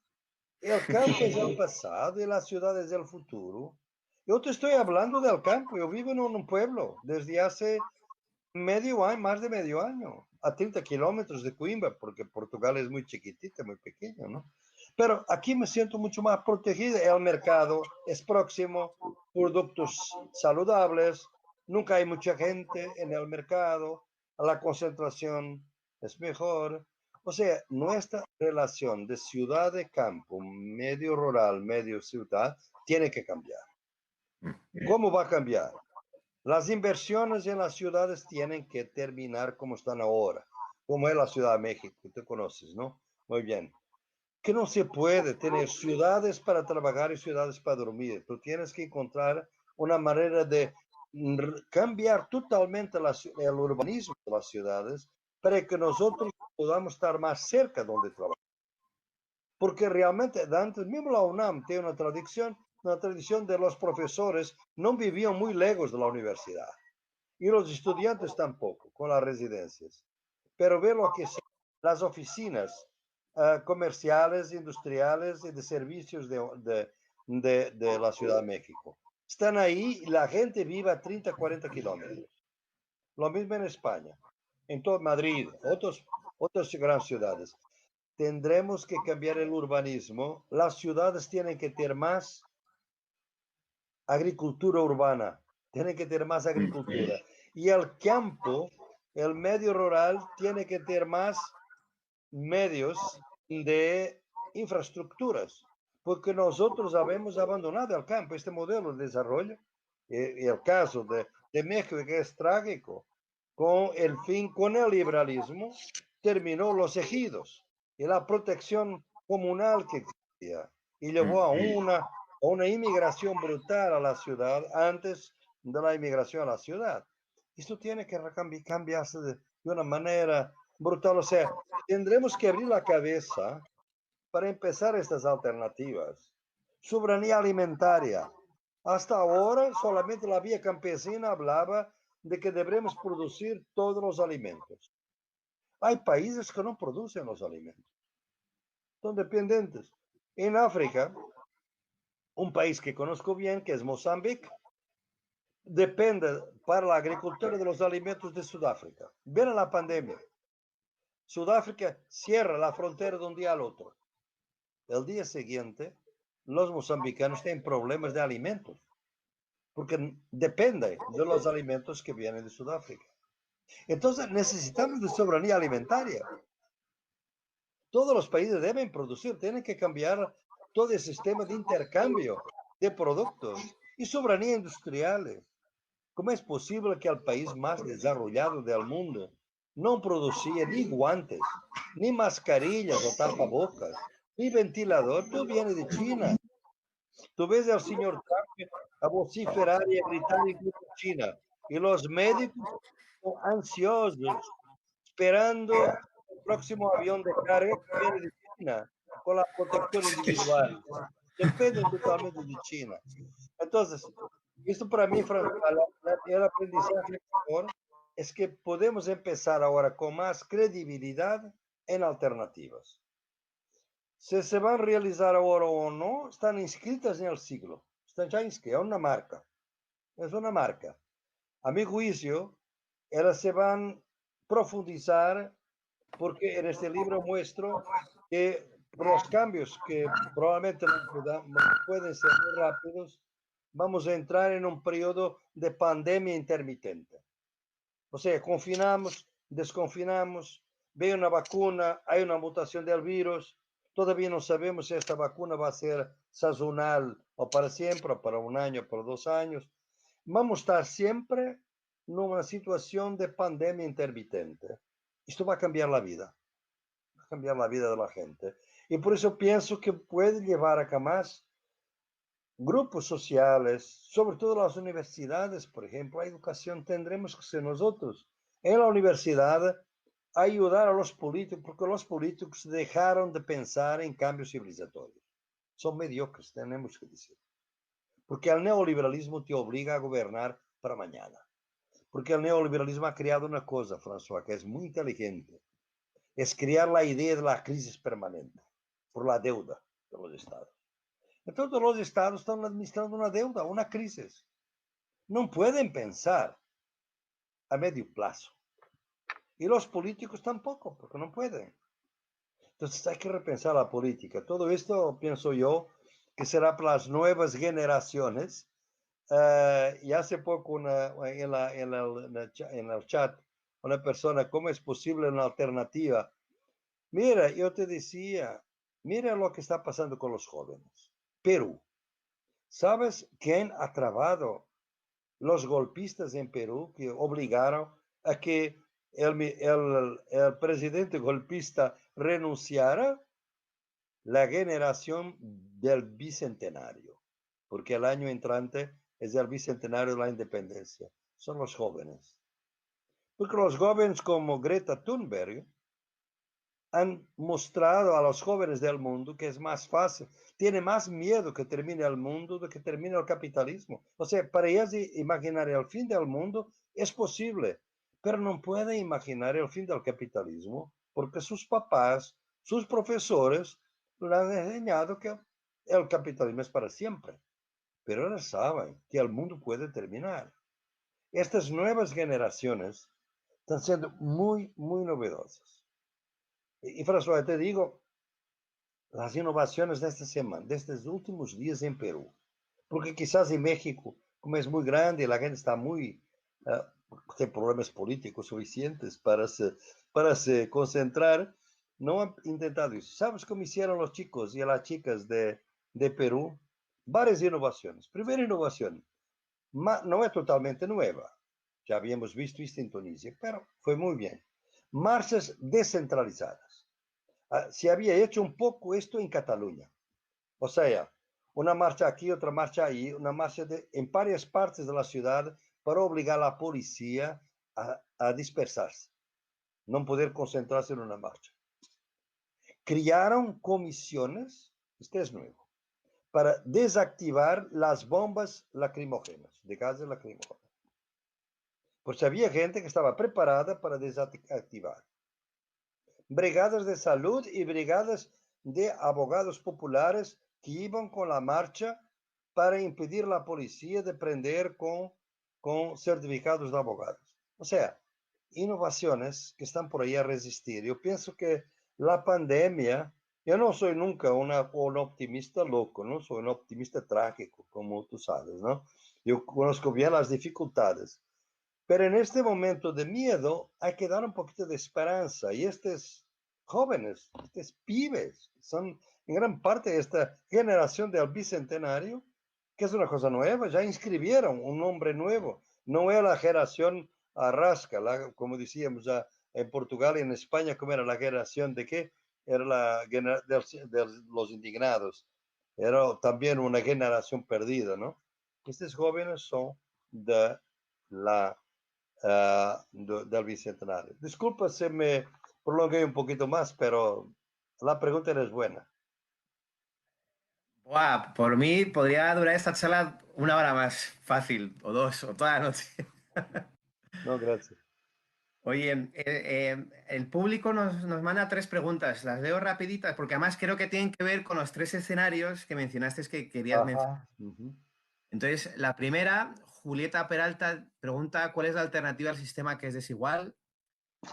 Speaker 2: el campo es el pasado y la ciudad es el futuro. Yo te estoy hablando del campo, yo vivo en un pueblo desde hace medio año, más de medio año, a 30 kilómetros de Coimbra, porque Portugal es muy chiquitita, muy pequeño, ¿no? Pero aquí me siento mucho más protegido, el mercado es próximo, productos saludables, nunca hay mucha gente en el mercado, la concentración es mejor. O sea, nuestra relación de ciudad de campo, medio rural, medio ciudad, tiene que cambiar. ¿Cómo va a cambiar? Las inversiones en las ciudades tienen que terminar como están ahora, como es la Ciudad de México, tú conoces, ¿no? Muy bien. Que no se puede tener ciudades para trabajar y ciudades para dormir. Tú tienes que encontrar una manera de cambiar totalmente el urbanismo de las ciudades para que nosotros podamos estar más cerca donde trabajamos. Porque realmente, antes mismo la UNAM tiene una tradición de los profesores no vivían muy lejos de la universidad y los estudiantes tampoco, con las residencias. Pero ve lo que son las oficinas comerciales, industriales y de servicios de la Ciudad de México. Están ahí y la gente vive a 30, 40 kilómetros. Lo mismo en España, en todo Madrid, otras grandes ciudades. Tendremos que cambiar el urbanismo. Las ciudades tienen que tener más agricultura urbana, tienen que tener más agricultura. Y el campo, el medio rural, tiene que tener más medios de infraestructuras, porque nosotros habemos abandonado el campo, este modelo de desarrollo. Y el caso de México, que es trágico, con el liberalismo, terminó los ejidos y la protección comunal que existía, y llevó a una inmigración brutal a la ciudad antes de la inmigración a la ciudad. Esto tiene que cambiarse de una manera brutal. O sea, tendremos que abrir la cabeza para empezar estas alternativas. Soberanía alimentaria. Hasta ahora solamente la vía campesina hablaba de que debemos producir todos los alimentos. Hay países que no producen los alimentos, son dependientes. En África, un país que conozco bien, que es Mozambique, depende para la agricultura de los alimentos de Sudáfrica. Viene la pandemia. Sudáfrica cierra la frontera de un día al otro. El día siguiente, los mozambicanos tienen problemas de alimentos, porque depende de los alimentos que vienen de Sudáfrica. Entonces necesitamos de soberanía alimentaria. Todos los países deben producir, tienen que cambiar todo el sistema de intercambio de productos y soberanía industrial. ¿Cómo es posible que el país más desarrollado del mundo no producía ni guantes, ni mascarillas o tapabocas, ni ventilador? Todo viene de China. Tú ves al señor Trump a vociferar y a gritar incluso en China. Y los médicos ansiosos, esperando el próximo avión de carga que viene de China con la protección individual. Dependen totalmente de China. Entonces, esto para mí, el aprendizaje mejor es que podemos empezar ahora con más credibilidad en alternativas. Si se van a realizar ahora o no, están inscritas en el siglo. Están ya inscritas, es una marca. Es una marca. A mi juicio, ellas se van a profundizar porque en este libro muestro que por los cambios que probablemente no pueden ser muy rápidos, vamos a entrar en un periodo de pandemia intermitente. O sea, confinamos, desconfinamos, ve una vacuna, hay una mutación del virus, todavía no sabemos si esta vacuna va a ser sazonal o para siempre, o para un año, para 2 años. Vamos a estar siempre en una situación de pandemia intermitente. Esto va a cambiar la vida, va a cambiar la vida de la gente. Y por eso pienso que puede llevar a que más grupos sociales, sobre todo las universidades, por ejemplo, la educación tendremos que ser nosotros en la universidad ayudar a los políticos, porque los políticos dejaron de pensar en cambios civilizatorios. Son mediocres, tenemos que decir. Porque el neoliberalismo te obliga a gobernar para mañana. Porque el neoliberalismo ha creado una cosa, François, que es muy inteligente. Es crear la idea de la crisis permanente por la deuda de los estados. Entonces los estados están administrando una deuda, una crisis. No pueden pensar a medio plazo. Y los políticos tampoco, porque no pueden. Entonces hay que repensar la política. Todo esto pienso yo que será para las nuevas generaciones. Y hace poco en el chat una persona, ¿cómo es posible una alternativa? Mira, yo te decía, mira lo que está pasando con los jóvenes. Perú. ¿Sabes quién ha trabado los golpistas en Perú que obligaron a que el presidente golpista renunciara? La generación del bicentenario, porque el año entrante es el bicentenario de la independencia. Son los jóvenes. Porque los jóvenes como Greta Thunberg han mostrado a los jóvenes del mundo que es más fácil, tiene más miedo que termine el mundo de que termine el capitalismo. O sea, para ellos imaginar el fin del mundo es posible, pero no pueden imaginar el fin del capitalismo porque sus papás, sus profesores, le han enseñado que el capitalismo es para siempre. Pero ellos saben que el mundo puede terminar. Estas nuevas generaciones están siendo muy, muy novedosas. Y François, te digo, las innovaciones de esta semana, de estos últimos días en Perú, porque quizás en México, como es muy grande, la gente está muy, tiene problemas políticos suficientes para se concentrar, no han intentado eso. ¿Sabes cómo hicieron los chicos y las chicas de Perú? Varias innovaciones. Primera innovación, no es totalmente nueva, ya habíamos visto esto en Tunisia, pero fue muy bien. Marchas descentralizadas. Se había hecho un poco esto en Cataluña. O sea, una marcha aquí, otra marcha ahí, una marcha en varias partes de la ciudad para obligar a la policía a dispersarse, no poder concentrarse en una marcha. Crearon comisiones, esto es nuevo, para desactivar las bombas lacrimógenas, de gases lacrimógenos. Pues había gente que estaba preparada para desactivar. Brigadas de salud y brigadas de abogados populares que iban con la marcha para impedir a la policía de prender con certificados de abogados. O sea, innovaciones que están por ahí a resistir. Yo pienso que la pandemia, yo no soy nunca un optimista loco, no soy un optimista trágico, como tú sabes, ¿no? Yo conozco bien las dificultades. Pero en este momento de miedo hay que dar un poquito de esperanza. Y estos jóvenes, estos pibes, son en gran parte de esta generación del bicentenario, que es una cosa nueva, ya inscribieron un nombre nuevo. No es la generación Arrasca, como decíamos ya en Portugal y en España, como era la generación de qué? Era la generación de los indignados. Era también una generación perdida, ¿no? Estos jóvenes son de la del bicentenario. Disculpa si me prolongué un poquito más, pero la pregunta es buena.
Speaker 1: Buah, por mí podría durar esta charla una hora más, fácil, o dos, o toda la noche.
Speaker 2: No, gracias.
Speaker 1: Oye, el público nos manda tres preguntas, las leo rapiditas, porque además creo que tienen que ver con los tres escenarios que mencionaste que querías mencionar.
Speaker 2: Ajá. Uh-huh.
Speaker 1: Entonces, la primera, Julieta Peralta pregunta, ¿cuál es la alternativa al sistema que es desigual?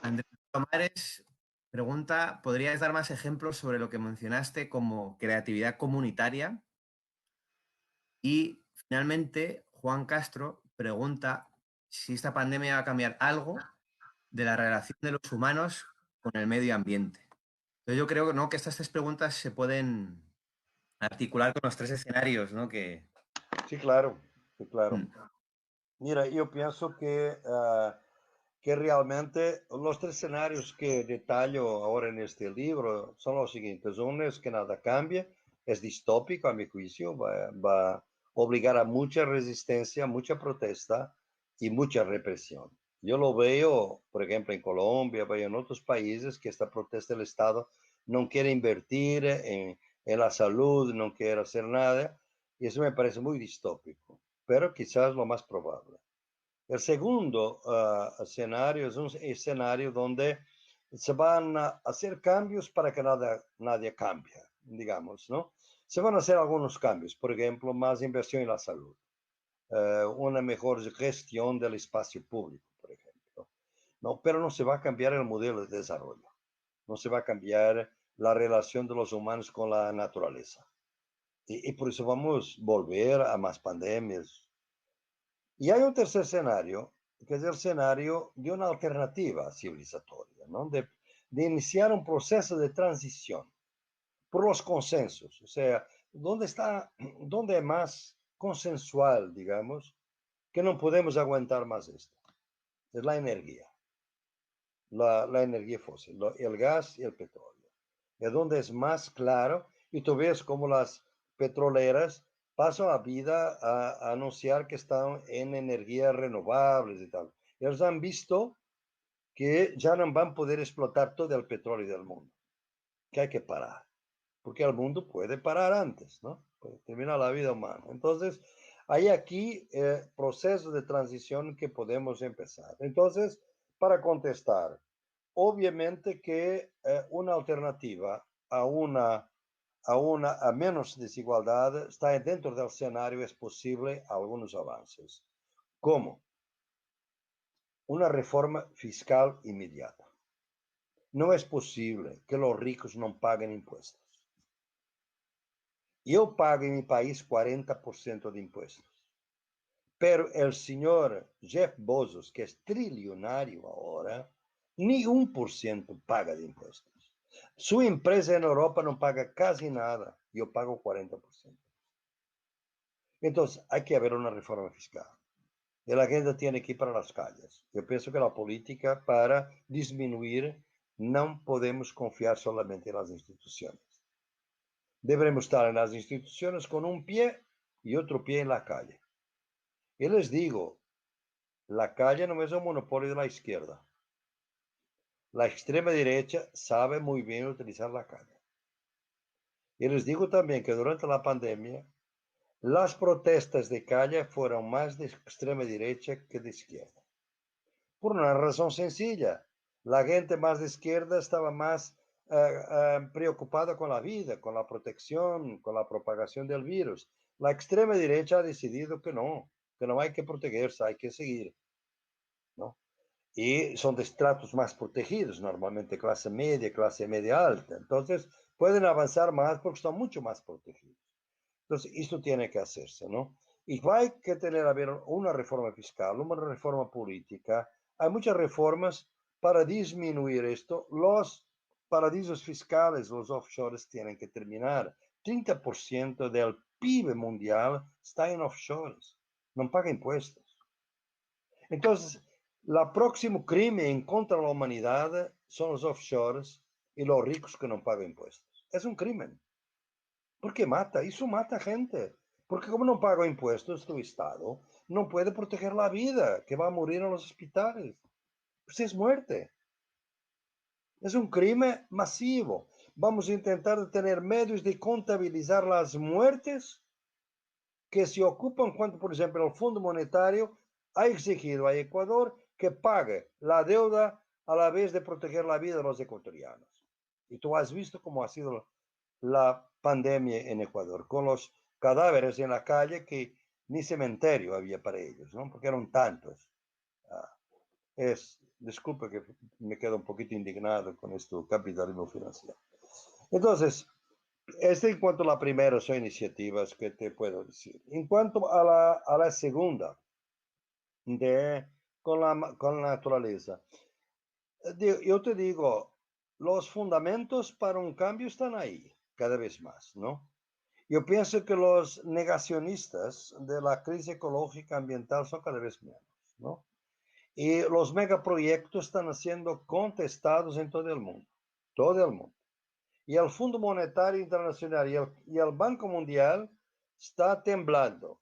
Speaker 1: Andrés Tomares pregunta, ¿podrías dar más ejemplos sobre lo que mencionaste como creatividad comunitaria? Y finalmente, Juan Castro pregunta si esta pandemia va a cambiar algo de la relación de los humanos con el medio ambiente. Entonces yo creo, ¿no?, que estas tres preguntas se pueden articular con los tres escenarios, ¿no?
Speaker 2: Sí, claro, sí, claro.
Speaker 1: Mm,
Speaker 2: Mira, yo pienso que realmente los tres escenarios que detallo ahora en este libro son los siguientes. Uno es que nada cambia, es distópico a mi juicio, va a obligar a mucha resistencia, mucha protesta y mucha represión. Yo lo veo, por ejemplo, en Colombia, veo en otros países que esta protesta del Estado no quiere invertir en la salud, no quiere hacer nada, y eso me parece muy distópico, pero quizás lo más probable. El segundo escenario es un escenario donde se van a hacer cambios para que nadie cambie, digamos, ¿no? Se van a hacer algunos cambios, por ejemplo, más inversión en la salud, una mejor gestión del espacio público, por ejemplo, ¿no? Pero no se va a cambiar el modelo de desarrollo, no se va a cambiar la relación de los humanos con la naturaleza. Y por eso vamos a volver a más pandemias. Y hay un tercer escenario, que es el escenario de una alternativa civilizatoria, ¿no? De iniciar un proceso de transición por los consensos, o sea, dónde es más consensual, digamos, que no podemos aguantar más esto? Es la energía, la energía fósil, el gas y el petróleo. Es donde es más claro, y tú ves como las petroleras pasan la vida a anunciar que están en energías renovables y tal. Ellos han visto que ya no van a poder explotar todo el petróleo del mundo, que hay que parar, porque el mundo puede parar antes, ¿no? Puede terminar la vida humana. Entonces, hay aquí procesos de transición que podemos empezar. Entonces, para contestar, obviamente que una alternativa a menos desigualdad está dentro del escenario, es posible algunos avances, como una reforma fiscal inmediata. No es posible que los ricos no paguen impuestos. Yo pago en mi país 40% de impuestos, pero el señor Jeff Bezos, que es trillonario ahora, ni 1% paga de impuestos. Su empresa en Europa no paga casi nada, yo pago 40%. Entonces, hay que haber una reforma fiscal. Y la gente tiene que ir para las calles. Yo pienso que la política, para disminuir, no podemos confiar solamente en las instituciones. Deberemos estar en las instituciones con un pie y otro pie en la calle. Y les digo, la calle no es un monopolio de la izquierda. La extrema derecha sabe muy bien utilizar la calle. Y les digo también que durante la pandemia, las protestas de calle fueron más de extrema derecha que de izquierda. Por una razón sencilla. La gente más de izquierda estaba más preocupada con la vida, con la protección, con la propagación del virus. La extrema derecha ha decidido que no hay que protegerse, hay que seguir, ¿no? Y son de estratos más protegidos, normalmente clase media alta. Entonces, pueden avanzar más porque están mucho más protegidos. Entonces, esto tiene que hacerse, ¿no? Y hay que tener a ver una reforma fiscal, una reforma política. Hay muchas reformas para disminuir esto. Los paraísos fiscales, los offshores, tienen que terminar. 30% del PIB mundial está en offshores. No paga impuestos. Entonces, el próximo crimen contra la humanidad son los offshores y los ricos que no pagan impuestos. Es un crimen. Porque mata, eso mata gente. Porque como no paga impuestos, tu Estado no puede proteger la vida, que va a morir en los hospitales. Pues es muerte. Es un crimen masivo. Vamos a intentar tener medios de contabilizar las muertes que se ocupan cuando, por ejemplo, el Fondo Monetario ha exigido a Ecuador que pague la deuda a la vez de proteger la vida de los ecuatorianos. Y tú has visto cómo ha sido la pandemia en Ecuador, con los cadáveres en la calle que ni cementerio había para ellos, ¿no? Porque eran tantos. Ah, disculpe que me quedo un poquito indignado con esto capitalismo financiero. Entonces, en cuanto a la primera son iniciativas que te puedo decir. En cuanto a la segunda, con la naturaleza, yo te digo, los fundamentos para un cambio están ahí, cada vez más, ¿no? Yo pienso que los negacionistas de la crisis ecológica ambiental son cada vez menos, ¿no? Y los megaproyectos están siendo contestados en todo el mundo. Y el Fondo Monetario Internacional y el Banco Mundial está temblando,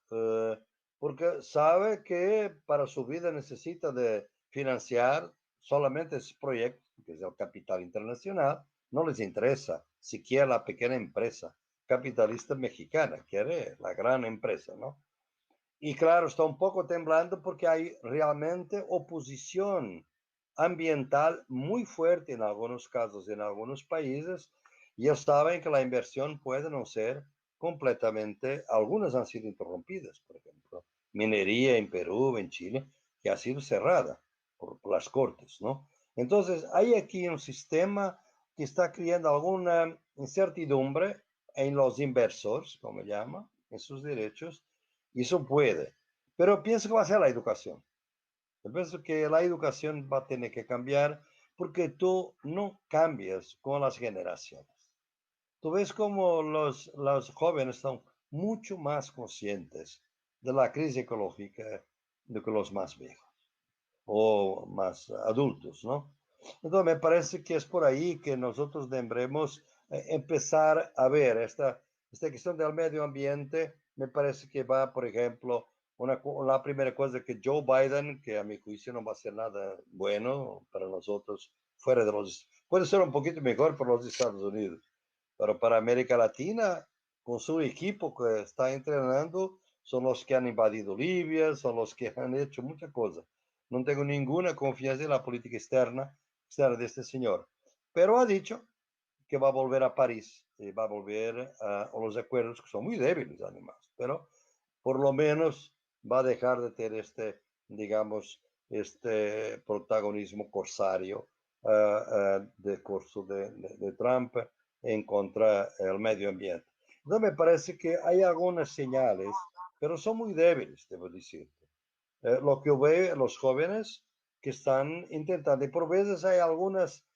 Speaker 2: porque sabe que para su vida necesita de financiar solamente esos proyectos, que es el capital internacional, no les interesa siquiera la pequeña empresa capitalista mexicana, quiere la gran empresa, ¿no? Y claro, está un poco temblando porque hay realmente oposición ambiental muy fuerte en algunos casos, en algunos países, y ellos saben que la inversión puede no ser completamente, algunas han sido interrumpidas, por ejemplo, minería en Perú, en Chile, que ha sido cerrada por las cortes, ¿no? Entonces, hay aquí un sistema que está creando alguna incertidumbre en los inversores, como llama, en sus derechos, y eso puede. Pero pienso que va a ser la educación. Yo pienso que la educación va a tener que cambiar porque tú no cambias con las generaciones. Tú ves como los jóvenes están mucho más conscientes de la crisis ecológica de que los más viejos o más adultos, ¿no? Entonces me parece que es por ahí que nosotros debemos empezar a ver esta cuestión del medio ambiente. Me parece que va, por ejemplo, la primera cosa que Joe Biden, que a mi juicio no va a ser nada bueno para nosotros, fuera de puede ser un poquito mejor para los Estados Unidos, pero para América Latina, con su equipo que está entrenando, son los que han invadido Libia, son los que han hecho muchas cosas. No tengo ninguna confianza en la política externa de este señor. Pero ha dicho que va a volver a París y va a volver a los acuerdos que son muy débiles, además. Pero por lo menos va a dejar de tener digamos, este protagonismo corsario de curso de Trump en contra del medio ambiente. Entonces me parece que hay algunas señales, pero son muy débiles, debo decir. Lo que veo los jóvenes que están intentando, y por veces hay algunas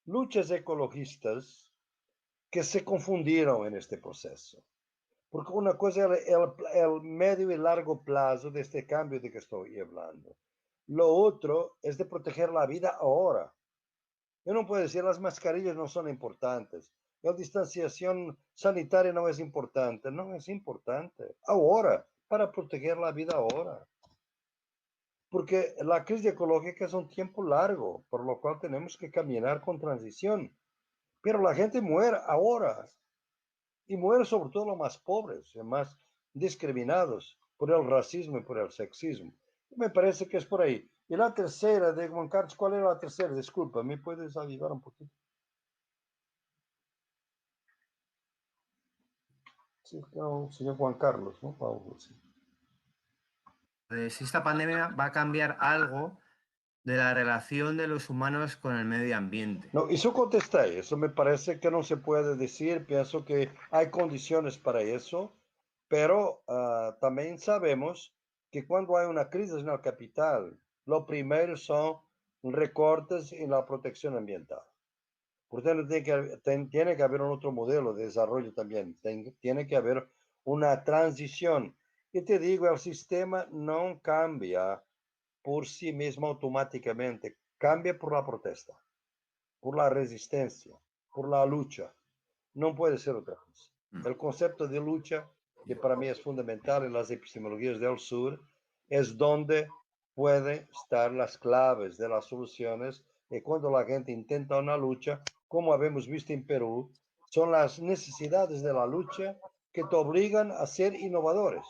Speaker 2: luchas ecologistas que se confundieron en este proceso. Porque una cosa es el medio y largo plazo de este cambio de que estoy hablando. Lo otro es de proteger la vida ahora. Yo no puedo decir las mascarillas no son importantes, la distanciación sanitaria no es importante, no es importante. Ahora, para proteger la vida ahora. Porque la crisis ecológica es un tiempo largo, por lo cual tenemos que caminar con transición. Pero la gente muere ahora, y muere sobre todo los más pobres, los más discriminados por el racismo y por el sexismo. Me parece que es por ahí. Y la tercera de Juan Carlos, ¿cuál era la tercera? Disculpa, ¿me puedes ayudar un poquito? Sí, no, señor Juan Carlos, ¿no? Paulo, sí.
Speaker 1: Si esta pandemia va a cambiar algo de la relación de los humanos con el medio ambiente.
Speaker 2: No, eso contesté, eso me parece que no se puede decir, pienso que hay condiciones para eso, pero también sabemos que cuando hay una crisis en el capital, lo primero son recortes en la protección ambiental. Por tanto, tiene que haber un otro modelo de desarrollo también, tiene que haber una transición. Y te digo, el sistema no cambia por sí mismo automáticamente, cambia por la protesta, por la resistencia, por la lucha. No puede ser otra cosa. El concepto de lucha, que para mí es fundamental en las epistemologías del sur, es donde pueden estar las claves de las soluciones. Y cuando la gente intenta una lucha, como habemos visto en Perú, son las necesidades de la lucha que te obligan a ser innovadores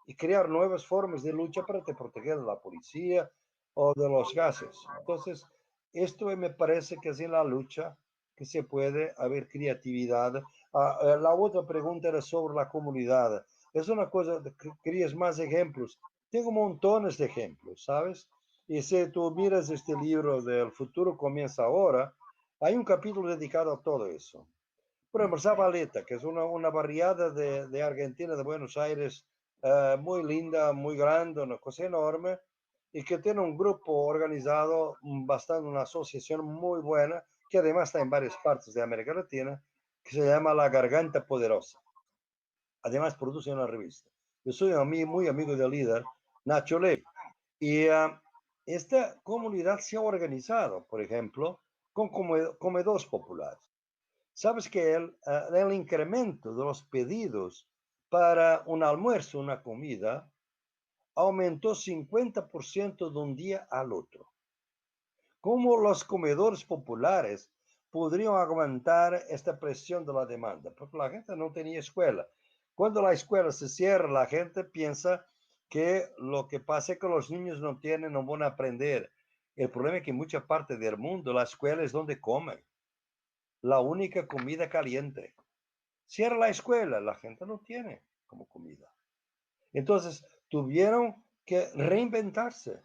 Speaker 2: y crear nuevas formas de lucha para te proteger de la policía o de los gases. Entonces, esto me parece que es en la lucha que se puede haber creatividad. La otra pregunta era sobre la comunidad. Es una cosa, querías más ejemplos. Tengo montones de ejemplos, ¿sabes? Y si tú miras este libro del futuro comienza ahora, hay un capítulo dedicado a todo eso. Por ejemplo, Zabaleta, que es una barriada de Argentina, de Buenos Aires, muy linda, muy grande, una cosa enorme, y que tiene un grupo organizado, bastante, una asociación muy buena, que además está en varias partes de América Latina, que se llama La Garganta Poderosa. Además produce una revista. Yo soy muy amigo del líder, Nacho Ley, y esta comunidad se ha organizado, por ejemplo, con comedores populares. Sabes que el incremento de los pedidos para un almuerzo, una comida, aumentó 50% de un día al otro. ¿Cómo los comedores populares podrían aguantar esta presión de la demanda? Porque la gente no tenía escuela. Cuando la escuela se cierra, la gente piensa que lo que pasa es que los niños no van a aprender. El problema es que en mucha parte del mundo la escuela es donde comen. La única comida caliente. Cierra la escuela, la gente no tiene como comida. Entonces tuvieron que reinventarse.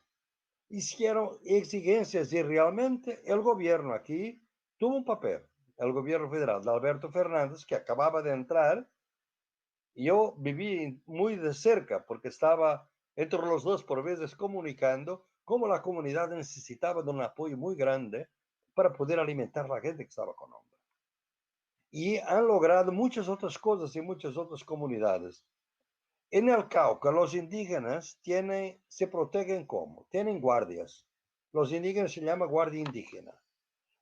Speaker 2: Hicieron exigencias y realmente el gobierno aquí tuvo un papel. El gobierno federal de Alberto Fernández, que acababa de entrar, yo viví muy de cerca porque estaba entre los dos por veces comunicando cómo la comunidad necesitaba de un apoyo muy grande para poder alimentar a la gente que estaba con hambre. Y han logrado muchas otras cosas en muchas otras comunidades. En el Cauca, los indígenas se protegen ¿cómo? Tienen guardias. Los indígenas se llaman guardia indígena.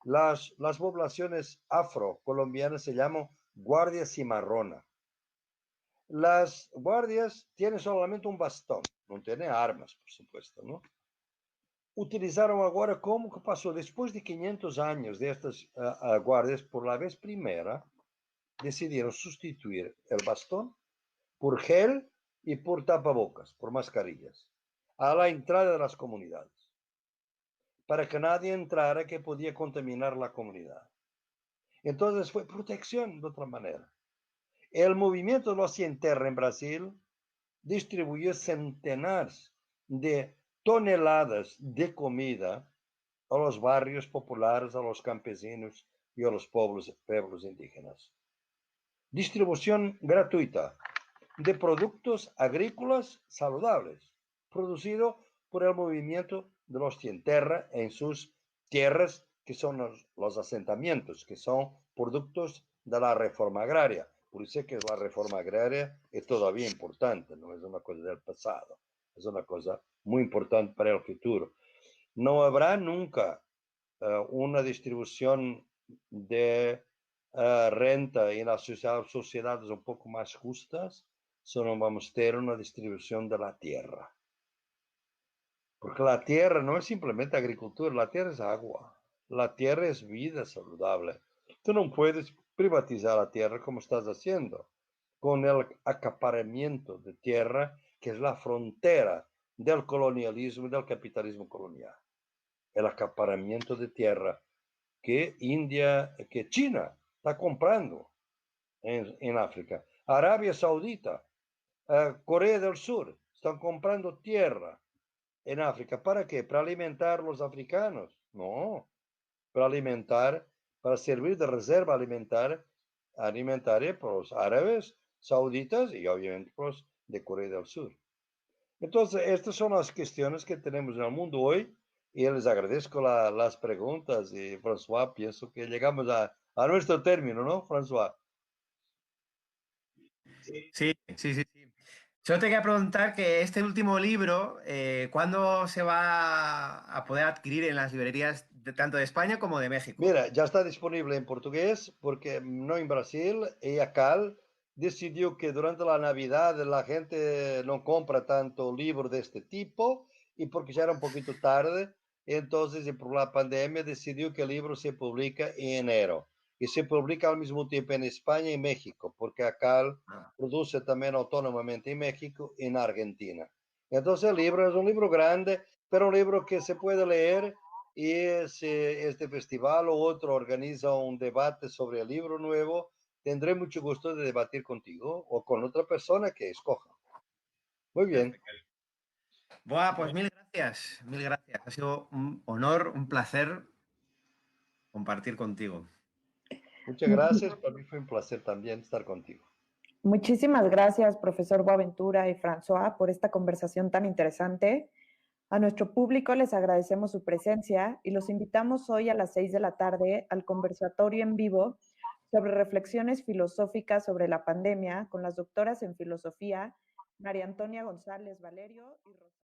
Speaker 2: Las poblaciones afrocolombianas se llaman guardia cimarrona. Las guardias tienen solamente un bastón, no tienen armas, por supuesto, ¿no? Utilizaron ahora como que pasó después de 500 años de estas guardias, por la vez primera, decidieron sustituir el bastón por gel y por tapabocas, por mascarillas, a la entrada de las comunidades, para que nadie entrara que podía contaminar la comunidad. Entonces fue protección de otra manera. El movimiento de los Sin Terra en Brasil distribuyó centenares de toneladas de comida a los barrios populares, a los campesinos y a los pueblos indígenas. Distribución gratuita de productos agrícolas saludables, producido por el movimiento de los Sin Terra en sus tierras, que son los asentamientos, que son productos de la reforma agraria. Por eso que la reforma agraria es todavía importante, no es una cosa del pasado, es una cosa muy importante para el futuro. No habrá nunca una distribución de renta en las sociedades un poco más justas, solo vamos a tener una distribución de la tierra. Porque la tierra no es simplemente agricultura, la tierra es agua, la tierra es vida saludable. Tú no puedes privatizar la tierra como estás haciendo, con el acaparamiento de tierra, que es la frontera del colonialismo y del capitalismo colonial. El acaparamiento de tierra que China está comprando en África. Arabia Saudita, Corea del Sur, están comprando tierra en África. ¿Para qué? ¿Para alimentar a los africanos? No, para servir de reserva alimentaria para los árabes, sauditas y obviamente para los de Corea del Sur. Entonces, estas son las cuestiones que tenemos en el mundo hoy y les agradezco las preguntas y François, pienso que llegamos a nuestro término, ¿no, François?
Speaker 1: Sí, sí, sí, sí. Solo te quería preguntar que este último libro, ¿cuándo se va a poder adquirir en las librerías tanto de España como de México?
Speaker 2: Mira, ya está disponible en portugués porque no en Brasil y ACAL decidió que durante la Navidad la gente no compra tanto libro de este tipo y porque ya era un poquito tarde, entonces y por la pandemia decidió que el libro se publica en enero y se publica al mismo tiempo en España y México porque ACAL
Speaker 1: Ah.
Speaker 2: produce también autónomamente en México y en Argentina. Entonces el libro es un libro grande, pero un libro que se puede leer y si este festival o otro organiza un debate sobre el libro nuevo, tendré mucho gusto de debatir contigo o con otra persona que escoja. Muy bien.
Speaker 1: Perfecto. Buah, pues mil gracias, mil gracias. Ha sido un honor, un placer compartir contigo.
Speaker 2: Muchas gracias. Para mí fue un placer también estar contigo.
Speaker 3: Muchísimas gracias, profesor Boaventura y François, por esta conversación tan interesante. A nuestro público les agradecemos su presencia y los invitamos hoy a las 6 de la tarde al conversatorio en vivo sobre reflexiones filosóficas sobre la pandemia con las doctoras en filosofía María Antonia González Valerio y Rosa.